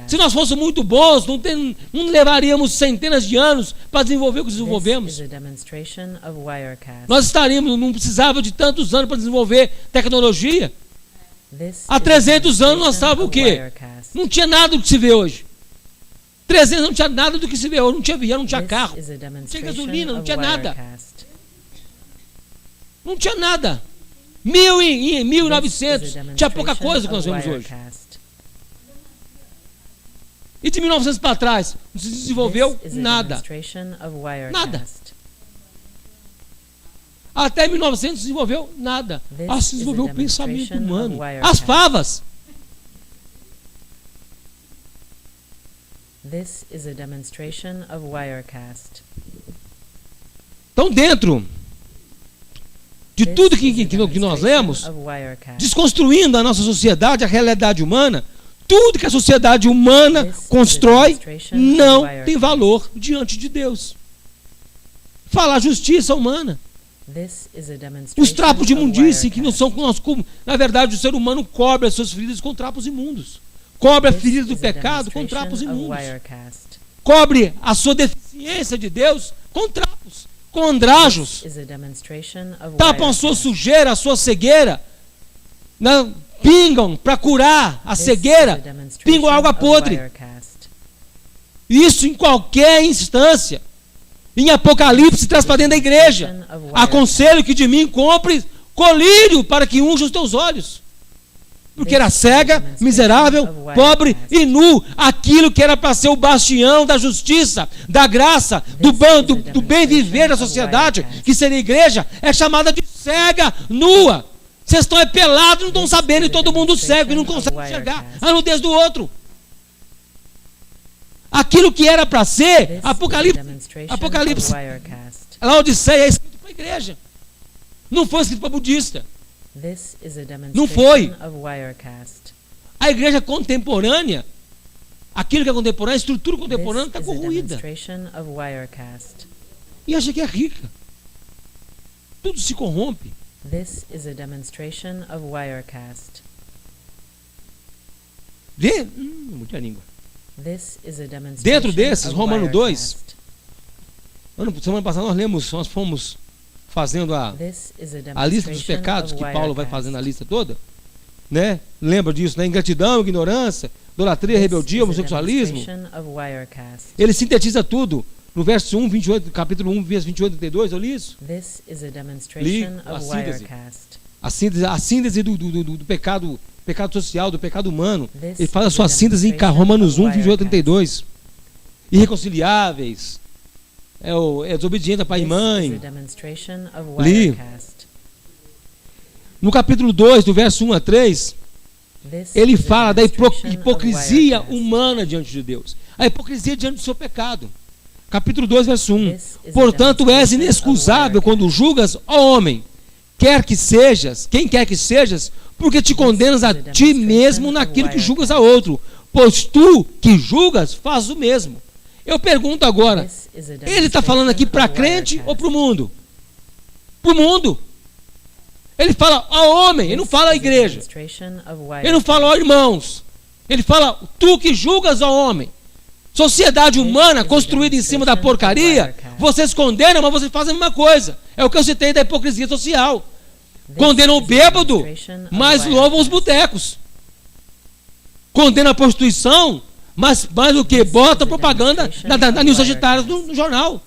Se nós fôssemos muito bons, não levaríamos centenas de anos para desenvolver o que desenvolvemos. Nós não precisava de tantos anos para desenvolver tecnologia. Há 300 anos nós estávamos o quê? Não tinha nada do que se vê hoje. 300 anos não tinha nada do que se vê hoje. Não tinha avião, não tinha carro, não tinha gasolina, não tinha nada. Não tinha nada. 1900, tinha pouca coisa que nós vemos hoje. E de 1900 para trás, não se desenvolveu This is a nada. demonstration of Wirecast. Nada. Até 1900 se desenvolveu nada. This Se is desenvolveu a o pensamento demonstration humano. of Wirecast. As favas. This is a demonstration of Wirecast. Então, dentro de This tudo is a que nós demonstration lemos, of Wirecast. desconstruindo a nossa sociedade, a realidade humana, tudo que a sociedade humana This is a constrói demonstration of não Wirecast. tem valor diante de Deus. Fala a justiça humana. This is a Os demonstration trapos de of imundície, que não Wirecast. são nós, na verdade, o ser humano cobre as suas feridas com trapos imundo. Cobre a This ferida do is a pecado com trapos demonstration of imundos. Wirecast. Cobre a sua deficiência de Deus com trapos, com andrajos. This is a demonstration of Tapam a sua Wirecast. sujeira, a sua cegueira. Né? Pingam para curar a This cegueira. is a demonstration Pingam água of podre. Wirecast. Isso em qualquer instância. Em Apocalipse traz para dentro da igreja. Aconselho que de mim compre colírio para que unja os teus olhos. Porque era cega, miserável, pobre e nu. Aquilo que era para ser o bastião da justiça, da graça, do bem viver da sociedade, que seria a igreja, é chamada de cega, nua. Vocês estão pelados, não estão sabendo, e todo mundo cego e não consegue enxergar a nudez do outro. Aquilo que era para ser, Apocalipse, Laodiceia é escrito para a igreja. Não foi escrito para budista. This is a Não foi. demonstration of Wirecast. A igreja contemporânea, aquilo que é contemporâneo, a estrutura contemporânea está This is a corroída. demonstration of Wirecast. E acha que é rica. Tudo se corrompe. This is a demonstration of Wirecast. Vê? Muita língua. This is a demonstration Dentro desses, of Romano 2, Wirecast. semana passada nós fomos fazendo This is a lista dos demonstration pecados of que Paulo vai Wirecast. fazendo a lista toda, né? Lembra disso, né? Ingratidão, ignorância, idolatria, This rebeldia, is a homossexualismo. demonstration of Wirecast. Ele sintetiza tudo no verso 1, 28, capítulo 1, verso 28 e 32, eu li isso. This is a demonstration a of síntese. Wirecast. A síntese do pecado social, do pecado humano. This Ele faz a is sua a síntese em demonstration Romanos of 1, 28 e Wirecast. 32. Irreconciliáveis, é desobediente a pai e This mãe. is a demonstration of Li. Wirecast. No capítulo 2, do verso 1 a 3, This ele is a fala da demonstration of hipocrisia Wirecast. humana diante de Deus. A hipocrisia diante do seu pecado. Capítulo 2, verso 1. This is a Portanto, és demonstration of inexcusável Wirecast. quando julgas, ó homem, quem quer que sejas, porque te condenas a ti mesmo naquilo que julgas a outro. Pois tu que julgas, faz o mesmo. Eu pergunto agora, This is a ele está falando aqui para demonstration of crente ou Wirecast. para o mundo? Para o mundo. Ele fala ao homem, ele não fala à This is a igreja. demonstration of Ele não Wirecast. fala ó irmãos. Ele fala tu que julgas ó homem. Sociedade humana construída em cima da porcaria, vocês condenam, mas vocês fazem a mesma coisa. É o que eu citei da hipocrisia social. Condenam o bêbado, mas louvam os botecos. Condenam a prostituição, mas mais o que? Bota propaganda da News Sagitários no jornal.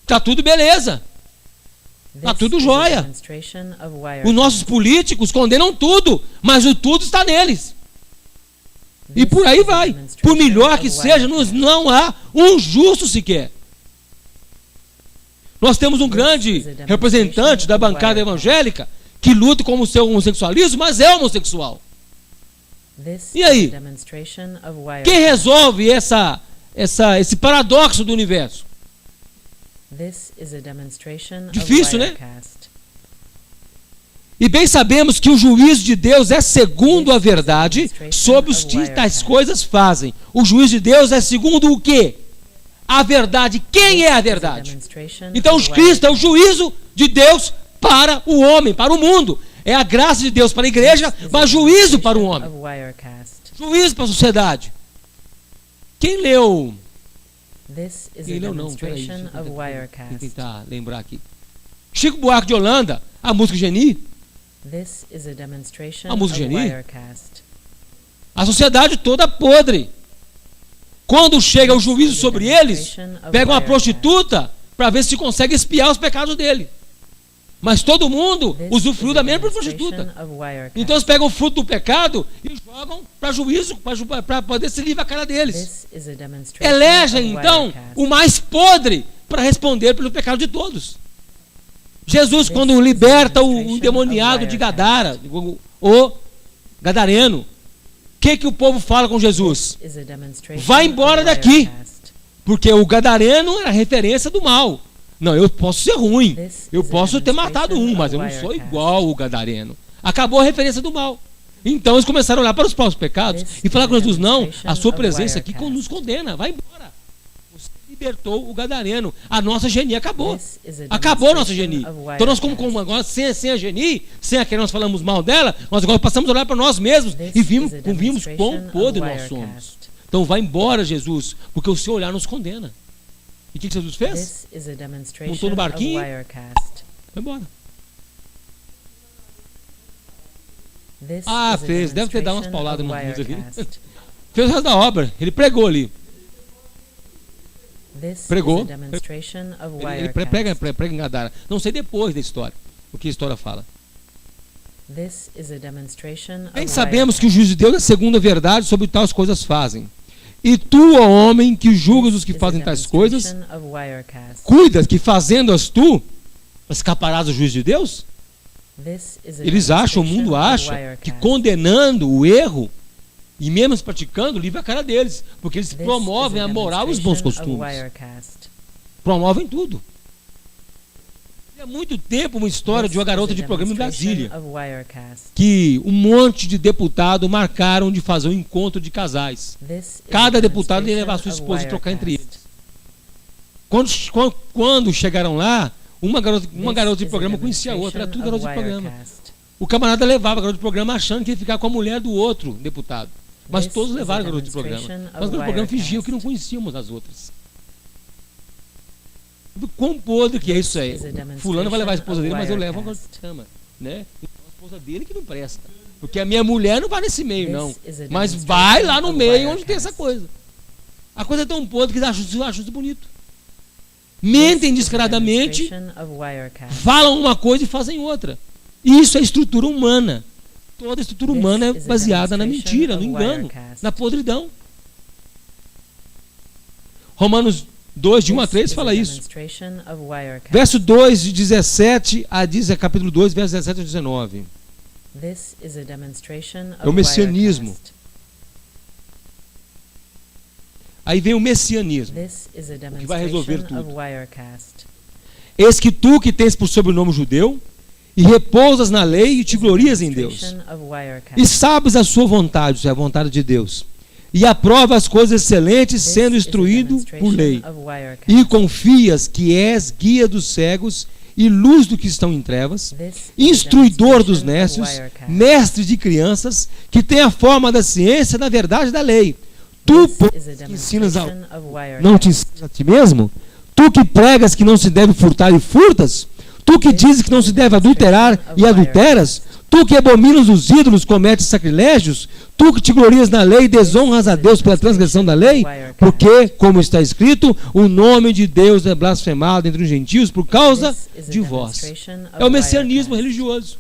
Tá tudo beleza. Tá tudo jóia. Os nossos políticos condenam tudo, mas o tudo está neles. E por aí vai. Por melhor que seja, não há um justo sequer. Nós temos um grande representante da bancada evangélica que luta como o seu homossexualismo, mas é homossexual. E aí? Quem resolve esse paradoxo do universo? Difícil, né? E bem sabemos que o juízo de Deus é segundo a verdade sobre os que tais coisas fazem. O juízo de Deus é segundo o quê? A verdade. Quem é a verdade? Então Cristo é o juízo de Deus para o homem, para o mundo. É a graça de Deus para a igreja, mas juízo para o homem. Juízo para a sociedade. Quem leu? Quem leu não, peraí. Deixa eu tentar lembrar aqui. Chico Buarque de Holanda, a música Geni. A música Geni. A sociedade toda podre. Quando chega o juízo sobre eles, pega uma prostituta para ver se consegue espiar os pecados dele. Mas todo mundo usufruiu da mesma prostituta. Então eles pegam o fruto do pecado e jogam para juízo, para poder se livrar a cara deles. Elegem então o mais podre para responder pelo pecado de todos. Jesus, quando liberta o endemoniado de Gadara, o gadareno, o que o povo fala com Jesus? Vai embora daqui, porque o gadareno era a referência do mal. Não, eu posso ser ruim, eu posso ter matado um, mas eu não sou igual o gadareno. Acabou a referência do mal. Então eles começaram a olhar para os próprios pecados e falar com Jesus: não, a sua presença aqui nos condena, vai embora. Você libertou o gadareno, a nossa genia acabou. Acabou a nossa genia. Então nós como agora, sem a genia, sem a que nós falamos mal dela, nós agora passamos a olhar para nós mesmos e vimos quão podre nós somos. Então vai embora, Jesus, porque o seu olhar nos condena. E o que Jesus fez? Montou no barquinho, vai embora. Fez. Deve ter dado umas pauladas no mundo ali. Fez o resto da obra. Ele pregou ali. Pregou. Ele prega em Gadara. Não sei depois da história. O que a história fala. Bem sabemos que o juízo de Deus é a segunda verdade sobre tais coisas fazem. E tu, ó homem, que julgas os que fazem tais coisas, cuidas que fazendo-as tu, escaparás do juízo de Deus? Eles acham, o mundo acha, que condenando o erro, e mesmo praticando, livra a cara deles, porque eles promovem a moral e os bons costumes. Promovem tudo. Há muito tempo uma história de uma garota de programa em Brasília, que um monte de deputados marcaram de fazer um encontro de casais. Cada deputado ia levar a sua esposa e trocar entre eles. Quando chegaram lá, uma garota de programa conhecia a outra, era tudo garota de programa. O camarada levava a garota de programa achando que ia ficar com a mulher do outro deputado. Mas todos levaram a garota de programa. Mas o garota de programa fingiam que não conhecíamos as outras. Quão podre que é isso aí? Fulano vai levar a esposa dele, mas eu levo a garota de programa, né? Então, a esposa dele que não presta. Porque a minha mulher não vai nesse meio, não. Mas vai lá no meio onde tem essa coisa. A coisa é tão podre que acha isso bonito. Mentem descaradamente, falam uma coisa e fazem outra. Isso é estrutura humana. Toda a estrutura humana é baseada na mentira, no engano, na podridão. Romanos 2, de 1 a 3 fala isso. Verso 2, de 17 a capítulo 2, verso 17 a 19. É o messianismo. Aí vem o messianismo, que vai resolver tudo. Eis que tu que tens por sobrenome judeu, e repousas na lei e te glorias em Deus, e sabes a sua vontade, isso é a vontade de Deus, e aprova as coisas excelentes, sendo instruído por lei, e confias que és guia dos cegos e luz do que estão em trevas, instruidor dos nécios, mestre de crianças, que tem a forma da ciência da verdade da lei. Tu que ensinas não te ensinas a ti mesmo? Tu que pregas que não se deve furtar e furtas? Tu que dizes que não se deve adulterar e adulteras? Tu que abominas os ídolos, cometes sacrilégios? Tu que te glorias na lei e desonras a Deus pela transgressão da lei? Porque, como está escrito, o nome de Deus é blasfemado entre os gentios por causa de vós. É o messianismo religioso.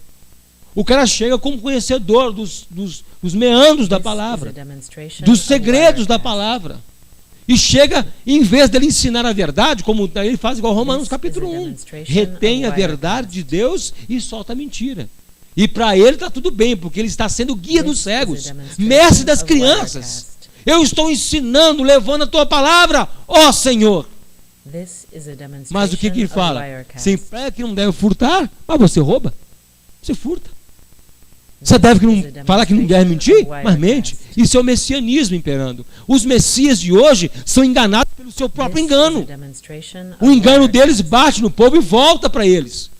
O cara chega como conhecedor dos meandros da palavra, dos segredos da palavra. E chega, em vez dele ensinar a verdade, como ele faz igual Romanos capítulo 1, retém a verdade de Deus e solta a mentira. E para ele está tudo bem, porque ele está sendo guia dos cegos, mestre das crianças. Eu estou ensinando, levando a tua palavra, ó Senhor. Mas o que ele fala? Você prega que não deve furtar, mas você rouba. Você furta. Você deve falar que não deve mentir, mas mente. Isso é o messianismo imperando. Os messias de hoje são enganados pelo seu próprio engano. O engano deles bate no povo e volta para eles.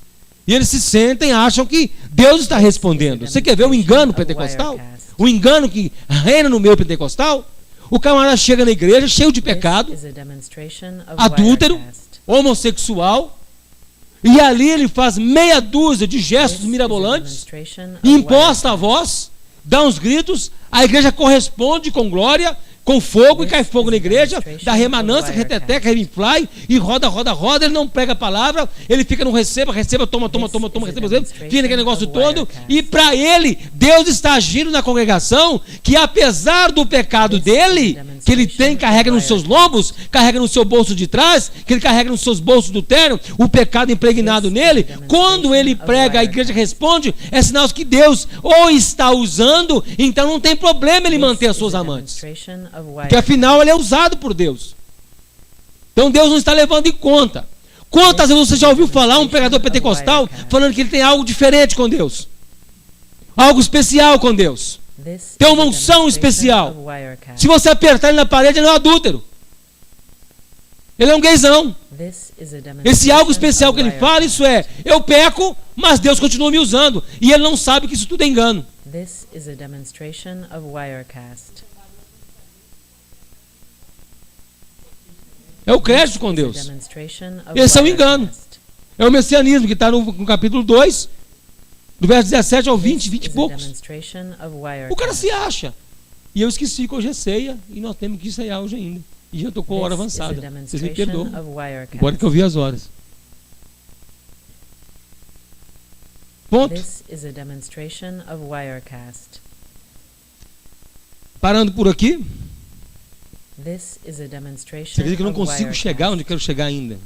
E eles se sentem, acham que Deus está respondendo. Você quer ver o engano pentecostal? O engano que reina no meio pentecostal? O camarada chega na igreja cheio de pecado, adúltero, homossexual, e ali ele faz meia dúzia de gestos mirabolantes, imposta a voz, dá uns gritos, a igreja corresponde com glória, com fogo, e cai fogo na igreja, dá remanância, reteteca, reminfly, e roda, ele não prega a palavra, ele fica no receba, toma, receba, fica naquele negócio todo, e para ele, Deus está agindo na congregação, que apesar do pecado dele, que ele carrega nos seus lombos, carrega no seu bolso de trás, que ele carrega nos seus bolsos do terno, o pecado impregnado nele, quando ele prega, a igreja responde, é sinal que Deus ou está usando, então não tem problema ele manter as suas amantes. Porque afinal ele é usado por Deus. Então Deus não está levando em conta. Quantas vezes você já ouviu falar um pregador pentecostal falando que ele tem algo diferente com Deus? Algo especial com Deus. Tem uma unção especial. Se você apertar ele na parede, ele é um adúltero. Ele é um gaysão. Esse algo especial que ele fala, isso é, eu peco, mas Deus continua me usando. E ele não sabe que isso tudo é engano. É o crédito com Deus. Esse é o engano. É o messianismo que está no capítulo 2, do verso 17 ao 20 e poucos. O cara se acha. E eu esqueci que hoje é ceia e nós temos que ceiar hoje ainda. E já tocou a hora avançada. Vocês me perdoam. Agora que eu vi as horas. Ponto. Parando por aqui. Você vê que eu não consigo chegar onde eu quero chegar ainda.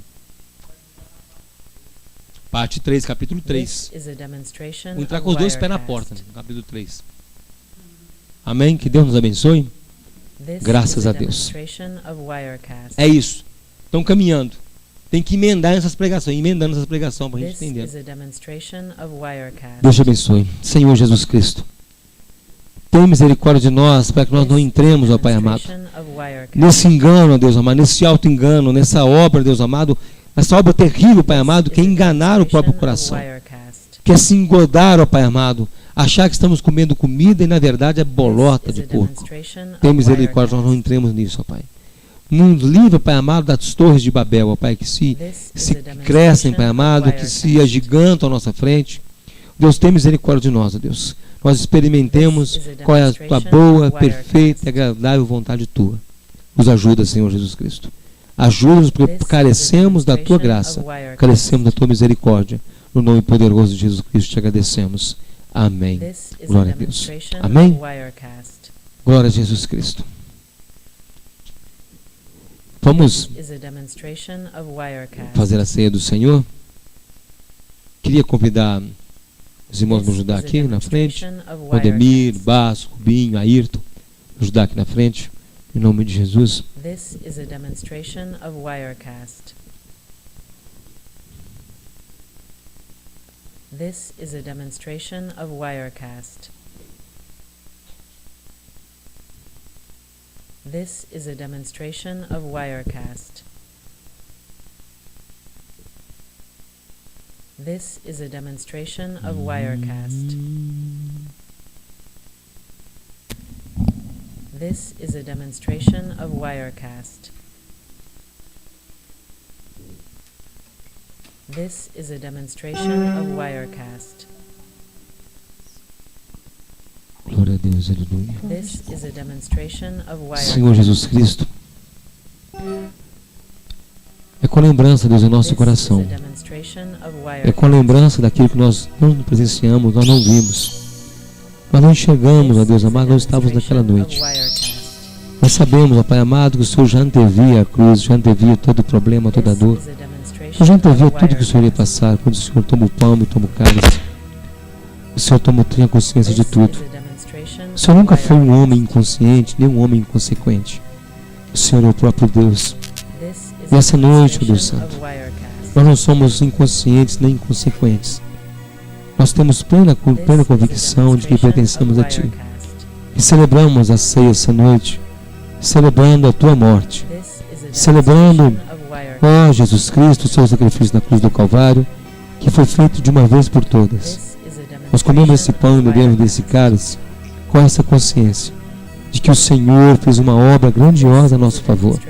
Parte 3, capítulo 3. Vou entrar com os dois pés na porta, no capítulo 3. Amém? Que Deus nos abençoe. Graças a Deus. É isso. Estão caminhando. Tem que emendar essas pregações, emendando essas pregações para a gente entender. Deus te abençoe. Senhor Jesus Cristo, tem misericórdia de nós para que nós não entremos, ó Pai amado, nesse engano, ó Deus amado, nesse auto-engano, nessa obra, Deus amado, essa obra terrível, Pai amado, que é enganar o próprio coração, que é se engodar, ó Pai amado, achar que estamos comendo comida e na verdade é bolota de porco. Tem misericórdia, nós não entremos nisso, ó Pai. Nos livra, Pai amado, das torres de Babel, ó Pai, que se crescem, Pai amado, que se agigantam à nossa frente. Deus, tem misericórdia de nós, ó Deus. Nós experimentemos qual é a tua boa, perfeita e agradável vontade tua. Nos ajuda, Senhor Jesus Cristo. Ajuda-nos, porque carecemos da tua graça, carecemos da tua misericórdia. No nome poderoso de Jesus Cristo te agradecemos. Amém. Glória a Deus. Amém. Glória a Jesus Cristo. Vamos fazer a ceia do Senhor. Queria convidar os irmãos para ajudar aqui na frente. Odemir, Basso, Rubinho, Ayrton, ajudar aqui na frente. Em nome de Jesus. This is a demonstration of Wirecast. This is a demonstration of Wirecast. This is a demonstration of Wirecast. This is a demonstration of Wirecast. This is a demonstration of Wirecast. This is a demonstration of Wirecast. Glória a Deus, aleluia. This is a demonstration of Wirecast. Senhor Jesus Cristo, é com lembrança, Deus, em nosso coração. É com lembrança daquilo que nós não presenciamos, nós não vimos. Nós não enxergamos, ó Deus amado, nós estávamos naquela noite. Nós sabemos, ó Pai amado, que o Senhor já antevia a cruz, já antevia todo o problema, toda a dor. O Senhor já antevia tudo que o Senhor ia passar. Quando o Senhor toma o pão e toma o cálice, o Senhor tinha consciência de tudo. O Senhor nunca foi um homem inconsciente, nem um homem inconsequente. O Senhor é o próprio Deus. E essa noite, ó Deus Santo, nós não somos inconscientes nem inconsequentes. Nós temos plena convicção de que pertencemos a Ti. E celebramos a ceia essa noite, celebrando a Tua morte, celebrando, ó Jesus Cristo, o Seu sacrifício na cruz do Calvário, que foi feito de uma vez por todas. Nós comemos esse pão e bebemos desse cálice com essa consciência de que o Senhor fez uma obra grandiosa a nosso favor,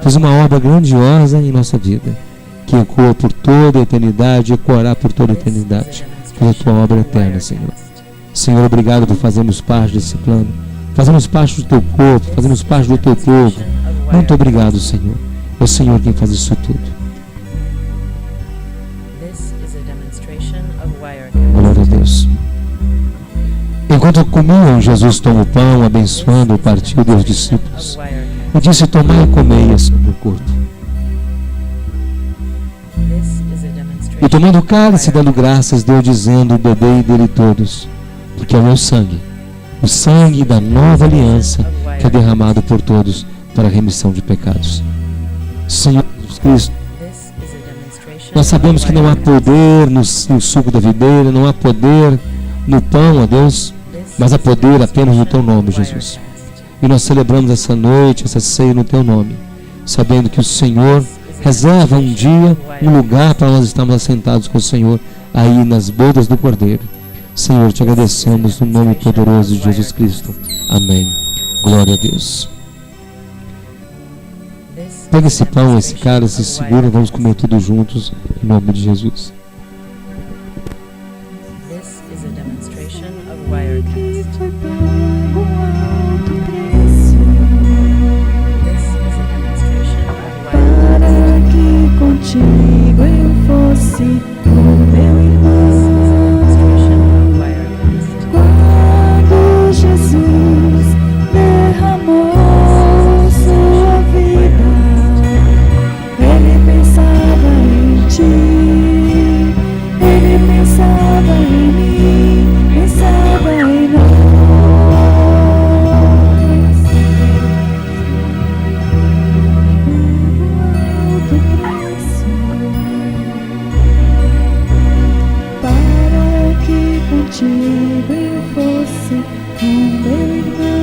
fez uma obra grandiosa em nossa vida, que ecoa por toda a eternidade, ecoará por toda a eternidade. Pela Tua obra eterna, Senhor. Senhor, obrigado por fazermos parte desse plano. Fazemos parte do teu corpo, fazemos parte do teu povo. Muito obrigado, Senhor. É o Senhor quem faz isso tudo. Glória a Deus. Enquanto comiam, Jesus tomou o pão, abençoando, partiu dos discípulos e disse: tomai e comei, esse é o meu corpo. E tomando o cálice, dando graças, deu dizendo: bebei dele todos, porque é o meu sangue, o sangue da nova aliança, que é derramado por todos para a remissão de pecados. Senhor Jesus Cristo, nós sabemos que não há poder no suco da videira, não há poder no pão, ó Deus, mas há poder apenas no teu nome, Jesus. E nós celebramos essa noite, essa ceia no teu nome, sabendo que o Senhor reserva um dia, um lugar para nós estarmos assentados com o Senhor aí nas bodas do Cordeiro. Senhor, te agradecemos no nome poderoso de Jesus Cristo. Amém. Glória a Deus. Pega esse pão, esse cálice, se segura, vamos comer tudo juntos, em nome de Jesus. Para que contigo eu fosse o meu irmão. Quando Jesus derramou sua vida, ele pensava em ti, ele pensava em mim, pensava em nós. Alto preço para que contigo eu fosse o meu irmão.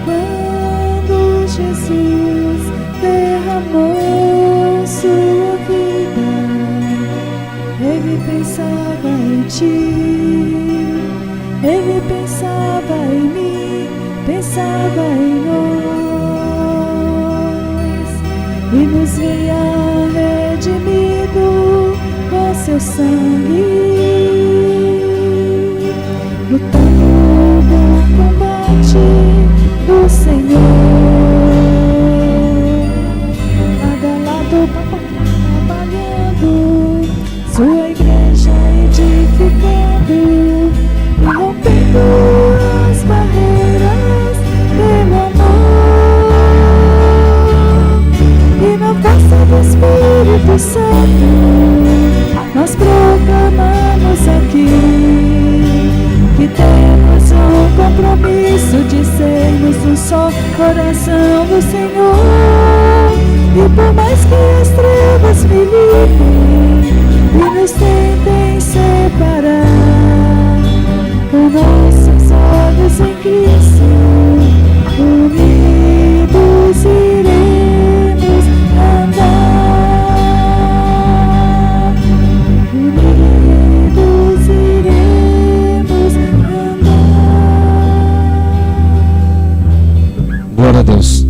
Quando Jesus derramou sua vida, ele pensava em ti, ele pensava em mim, pensava em nós, e nos veio redimido com seu sangue, lutando no combate do Senhor, lado a lado trabalhando, sua igreja edificando e rompendo as barreiras pelo amor, e na força do Espírito Santo nós proclamamos aqui que temos um compromisso de sermos um só coração do Senhor, e por mais que as trevas militem e nos tentem separar, com nossos olhos em Cristo unidos iremos andar, unidos iremos andar. Glória a Deus.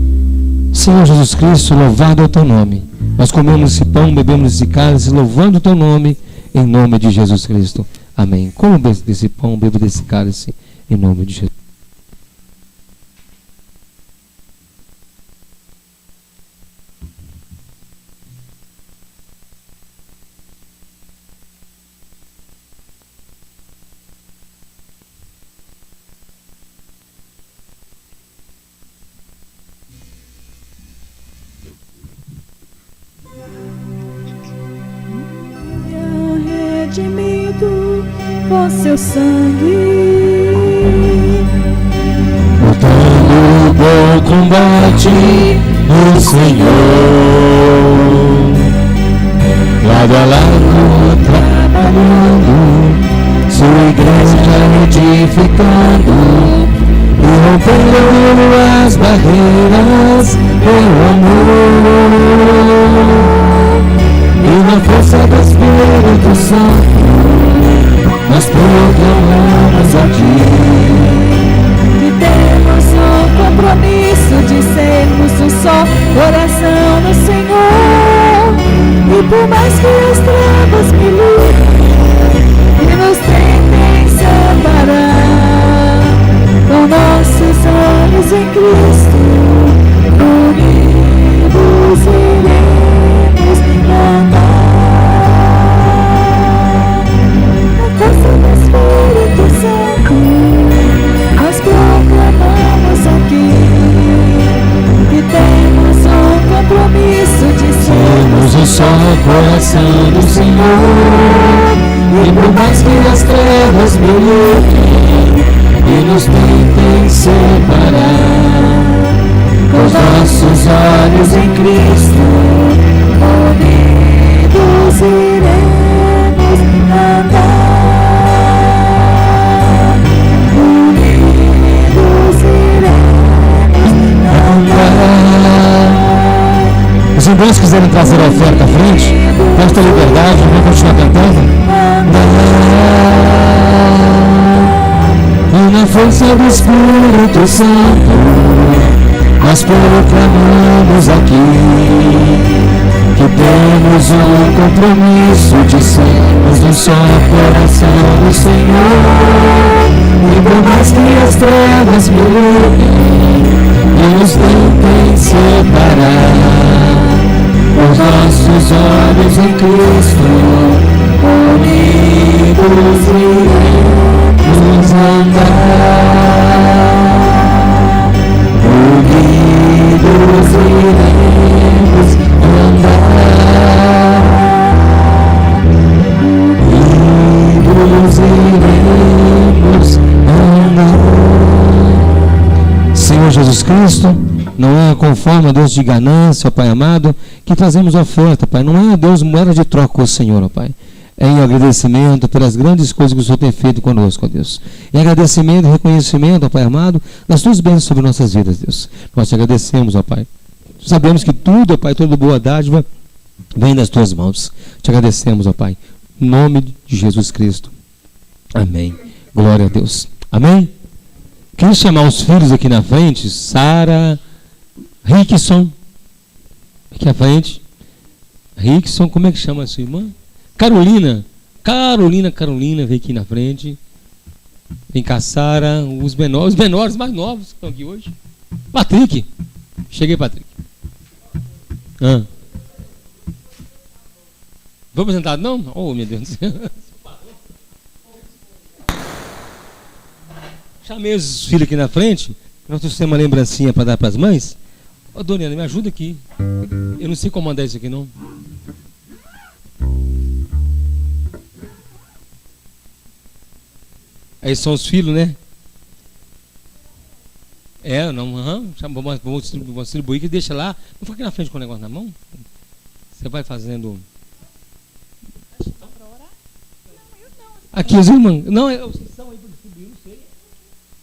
Senhor Jesus Cristo, louvado é o teu nome. Nós comemos esse pão, bebemos esse cálice, louvando o teu nome, em nome de Jesus Cristo. Amém. Como desse pão, bebo desse cálice, em nome de Jesus. Redimido com seu sangue, Lutando o bom combate do Senhor, lado a lado trabalhando, sua igreja edificando e rompendo as barreiras pelo amor. E na força do Espírito Santo nós proclamamos aqui que temos um compromisso de sermos um só coração no Senhor, e por mais que as trevas militem e nos tentem separar, em Cristo, unidos iremos andar. Na força do Espírito Santo, nós proclamamos aqui que temos um compromisso de sermos um só coração do Senhor. E por mais que as trevas brilhem e nos tentem separar, com os nossos olhos em Cristo, unidos iremos andar. Unidos iremos andar. Os irmãos quiserem trazer a oferta à frente, pode ter liberdade, vamos continuar cantando. E na força do Espírito Santo, nós proclamamos aqui que temos um compromisso de sermos um só coração do Senhor. E por mais que as trevas brilhem e nos tentem separar, os nossos olhos em Cristo, unidos iremos andar. Unidos iremos andar. Unidos iremos andar. Senhor Jesus Cristo, não é conforme a Deus de ganância, ó Pai amado, que trazemos oferta, Pai. Não é, Deus, moeda de troca com o Senhor, ó Pai. É em agradecimento pelas grandes coisas que o Senhor tem feito conosco, ó Deus. Em agradecimento e reconhecimento, ó Pai amado, das tuas bênçãos sobre nossas vidas, Deus. Nós te agradecemos, ó Pai. Sabemos que tudo, ó Pai, toda boa dádiva vem das tuas mãos. Te agradecemos, ó Pai. Em nome de Jesus Cristo. Amém. Glória a Deus. Amém? Quero chamar os filhos aqui na frente. Sara, Rickson. Aqui à frente. Rickson, como é que chama a sua irmã? Carolina, vem aqui na frente. Vem cá, Sara, os menores mais novos que estão aqui hoje. Patrick, cheguei, Patrick. Vamos sentar, não? Oh, meu Deus do céu. Chamei os filhos aqui na frente. Nós temos uma lembrancinha para dar para as mães. Ô, Doriana, me ajuda aqui. Eu não sei comandar isso aqui, não. Aí são os filhos, né? Vamos distribuir, que deixa lá. Não fica aqui na frente com o negócio na mão. Você vai fazendo. Aqui os irmãos. Não, vocês estão aí para distribuir, não sei.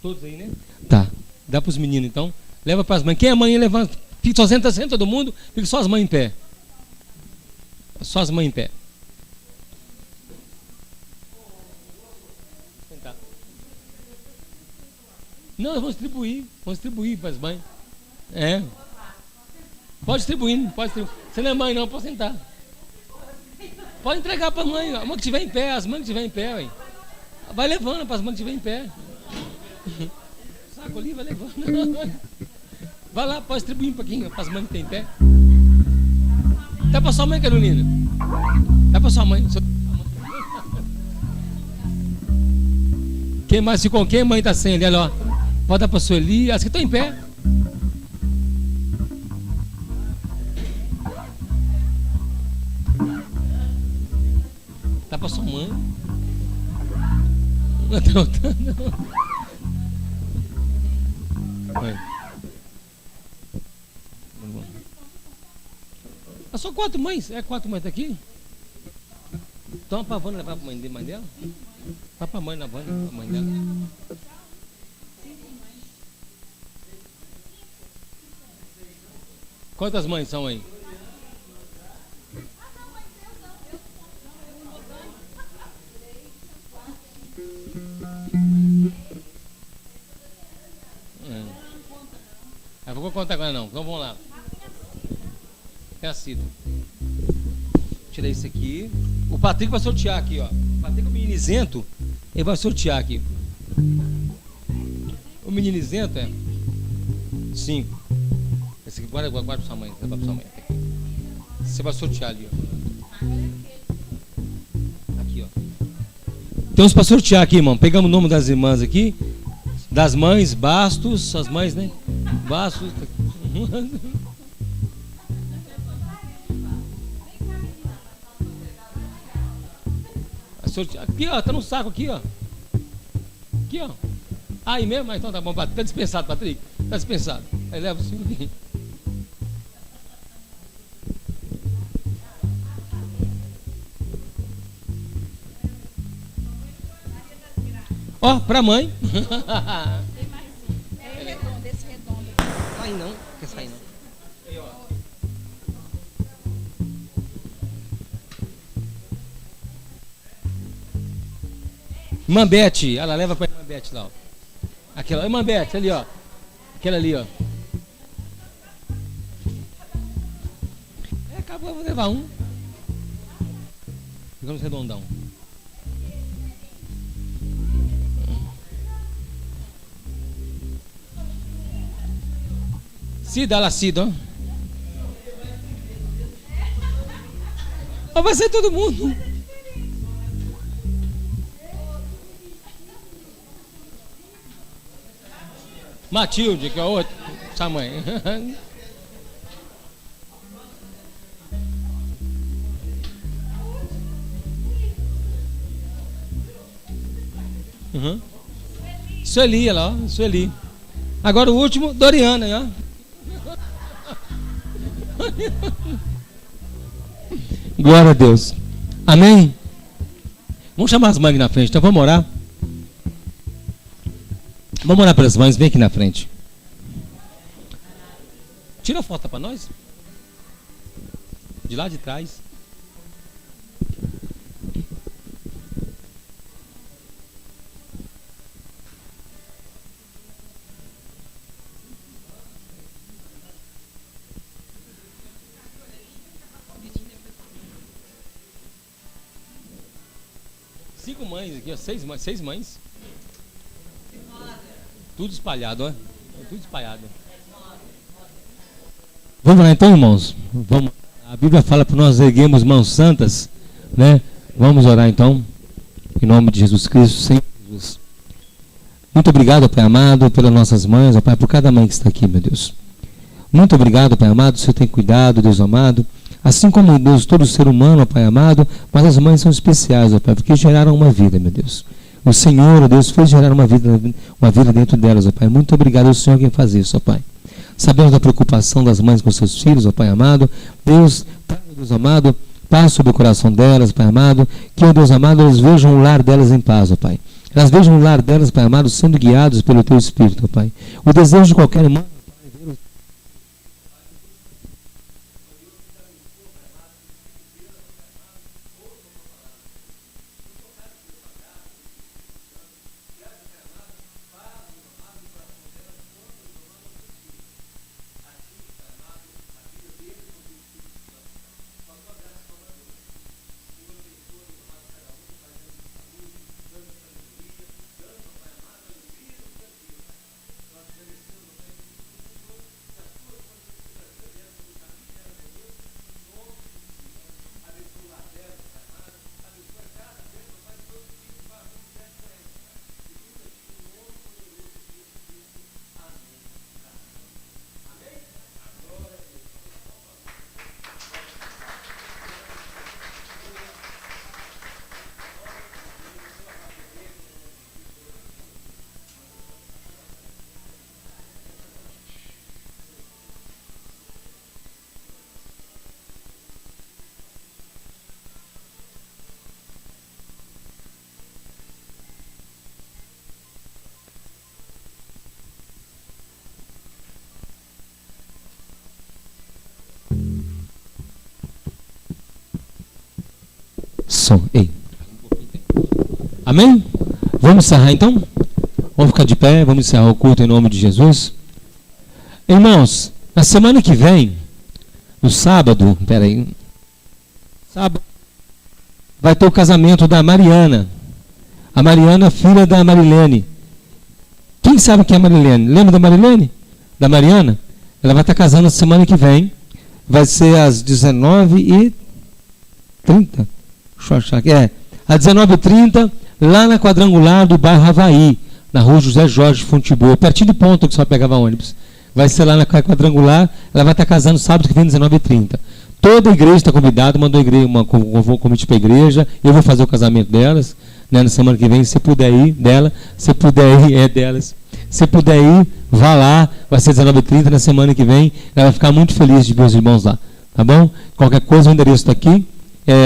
Todos aí, né? Tá. Dá para os meninos então. Leva para as mães. Quem é mãe, levanta. Fica só senta todo mundo. Fica só as mães em pé. Só as mães em pé. Não, vamos distribuir para as mães. É. Pode distribuir. Você não é mãe, não, pode sentar. Pode entregar para a mãe. A mãe que estiver em pé, as mães que estiver em pé. Ué. Vai levando para as mães que estiver em pé. O saco ali, vai levando. Vai lá, pode distribuir um pouquinho para as mães que estão em pé. Dá para sua mãe, Carolina. Dá para sua mãe. Quem mais ficou? Quem mãe está sem ali? Olha lá. Pode dar para a Sueli. As que estão em pé. Dá para sua mãe. Não. É só 4 mães. 4 mães tá aqui? Toma para a Vânia levar para a mãe dela. Vai para a mãe na Vânia, a mãe dela. Quantas mães são aí? Eu vou contar agora não, então vamos lá. É a Cida. Tirei isso aqui. O Patrick vai sortear aqui, ó. O Patrick é o menino isento, ele vai sortear aqui. O menino isento é. 5. Esse aqui, guarda para sua mãe. Leva para sua mãe. Você vai sortear ali, ó. Aqui, ó. Temos para sortear aqui, irmão. Pegamos o nome das irmãs aqui. Das mães, Bastos. As mães, né? Bastos. Aqui, ó. Tá no saco aqui, ó. Aqui, ó. Aí mesmo? Então tá bom. Tá dispensado, Patrick. Tá dispensado. Aí leva o 5 aqui. Ó, pra mãe. Tem mais um. É redondo, esse redondo. Sai não, quer sair não. Aí, ó. Irmã Beth, ela leva pra irmã Beth lá, ó. Aquela, irmã Beth, ali, ó. Aquela ali, ó. Acabou, vou levar um. Ficamos redondão. Cida, ela Cida, ó. Ó, vai ser todo mundo. Matilde, que é outra, sua mãe. Uhum. Sueli, ela, ó, Sueli. Agora o último, Doriana, ó. Glória a Deus. Amém? Vamos chamar as mães aqui na frente, então vamos orar. Vamos orar para as mães, vem aqui na frente. Tira a foto para nós. De lá de trás. Cinco mães aqui, ó, seis mães. Tudo espalhado, ó. Tudo espalhado. Vamos lá então, irmãos. Vamos. A Bíblia fala para nós erguermos mãos santas, né? Vamos orar então. Em nome de Jesus Cristo, Senhor Jesus. Muito obrigado, Pai amado, pelas nossas mães, ó Pai, por cada mãe que está aqui, meu Deus. Muito obrigado, Pai amado, o Senhor tem cuidado, Deus amado. Assim como, Deus, todo ser humano, ó Pai amado, mas as mães são especiais, ó Pai, porque geraram uma vida, meu Deus. O Senhor, ó Deus, fez gerar uma vida dentro delas, ó Pai. Muito obrigado ao Senhor quem faz isso, ó Pai. Sabemos da preocupação das mães com seus filhos, ó Pai amado. Deus, Deus amado, paz sobre o coração delas, Pai amado. Que, ó Deus amado, elas vejam o lar delas em paz, ó Pai. Elas vejam o lar delas, Pai amado, sendo guiados pelo Teu Espírito, ó Pai. O desejo de qualquer irmão, som. Ei. Amém? Vamos encerrar então? Vamos ficar de pé, vamos encerrar o culto em nome de Jesus. Irmãos, na semana que vem, no sábado, sábado, vai ter o casamento da Mariana. A Mariana, filha da Marilene. Quem sabe quem é a Marilene? Lembra da Marilene? da Mariana, ela vai estar casando semana que vem. Vai ser às 19h30. Deixa eu achar aqui. Às 19h30, lá na quadrangular do bairro Havaí, na rua José Jorge Fonteboa, pertinho do ponto que só pegava ônibus. Vai ser lá na quadrangular, ela vai estar casando sábado que vem, 19h30. Toda a igreja está convidada, mandou um convite para a igreja, eu vou fazer o casamento delas, né, na semana que vem, se puder ir, se puder ir, vá lá, vai ser 19h30 na semana que vem, ela vai ficar muito feliz de ver os irmãos lá, tá bom? Qualquer coisa, o endereço está aqui,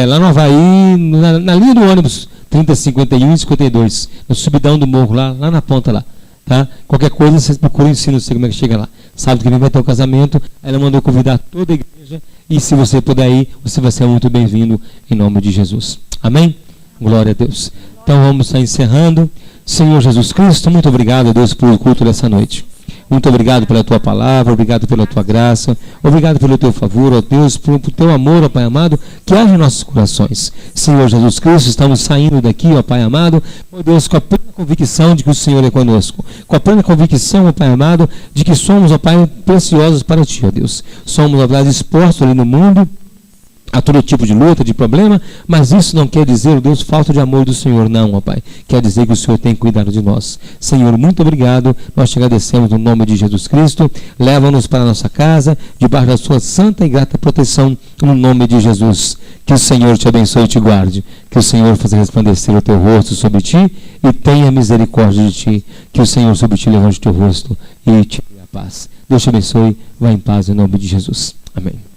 lá no Havaí, na linha do ônibus, 3051 e 52, no subidão do morro, lá na ponta lá. Tá? Qualquer coisa, vocês procuram, ensino, não sei como é que chega lá. Sábado que vem vai ter o casamento, ela mandou convidar toda a igreja, e se você puder ir, você vai ser muito bem-vindo, em nome de Jesus. Amém? Glória a Deus. Então vamos estar encerrando. Senhor Jesus Cristo, muito obrigado, Deus, pelo culto dessa noite. Muito obrigado pela tua palavra, obrigado pela tua graça, obrigado pelo teu favor, ó Deus, pelo teu amor, ó Pai amado, que haja em nossos corações. Senhor Jesus Cristo, estamos saindo daqui, ó Pai amado, ó Deus, com a plena convicção de que o Senhor é conosco, com a plena convicção, ó Pai amado, de que somos, ó Pai, preciosos para Ti, ó Deus. Somos, ó Deus, expostos ali no mundo a todo tipo de luta, de problema, mas isso não quer dizer, ó Deus, falta de amor do Senhor, não, ó Pai. Quer dizer que o Senhor tem cuidado de nós. Senhor, muito obrigado, nós te agradecemos no nome de Jesus Cristo. Leva-nos para a nossa casa, debaixo da sua santa e grata proteção, no nome de Jesus. Que o Senhor te abençoe e te guarde. Que o Senhor faça resplandecer o teu rosto sobre ti e tenha misericórdia de ti. Que o Senhor sobre ti levante o teu rosto e te dê a paz. Deus te abençoe, vá em paz em nome de Jesus. Amém.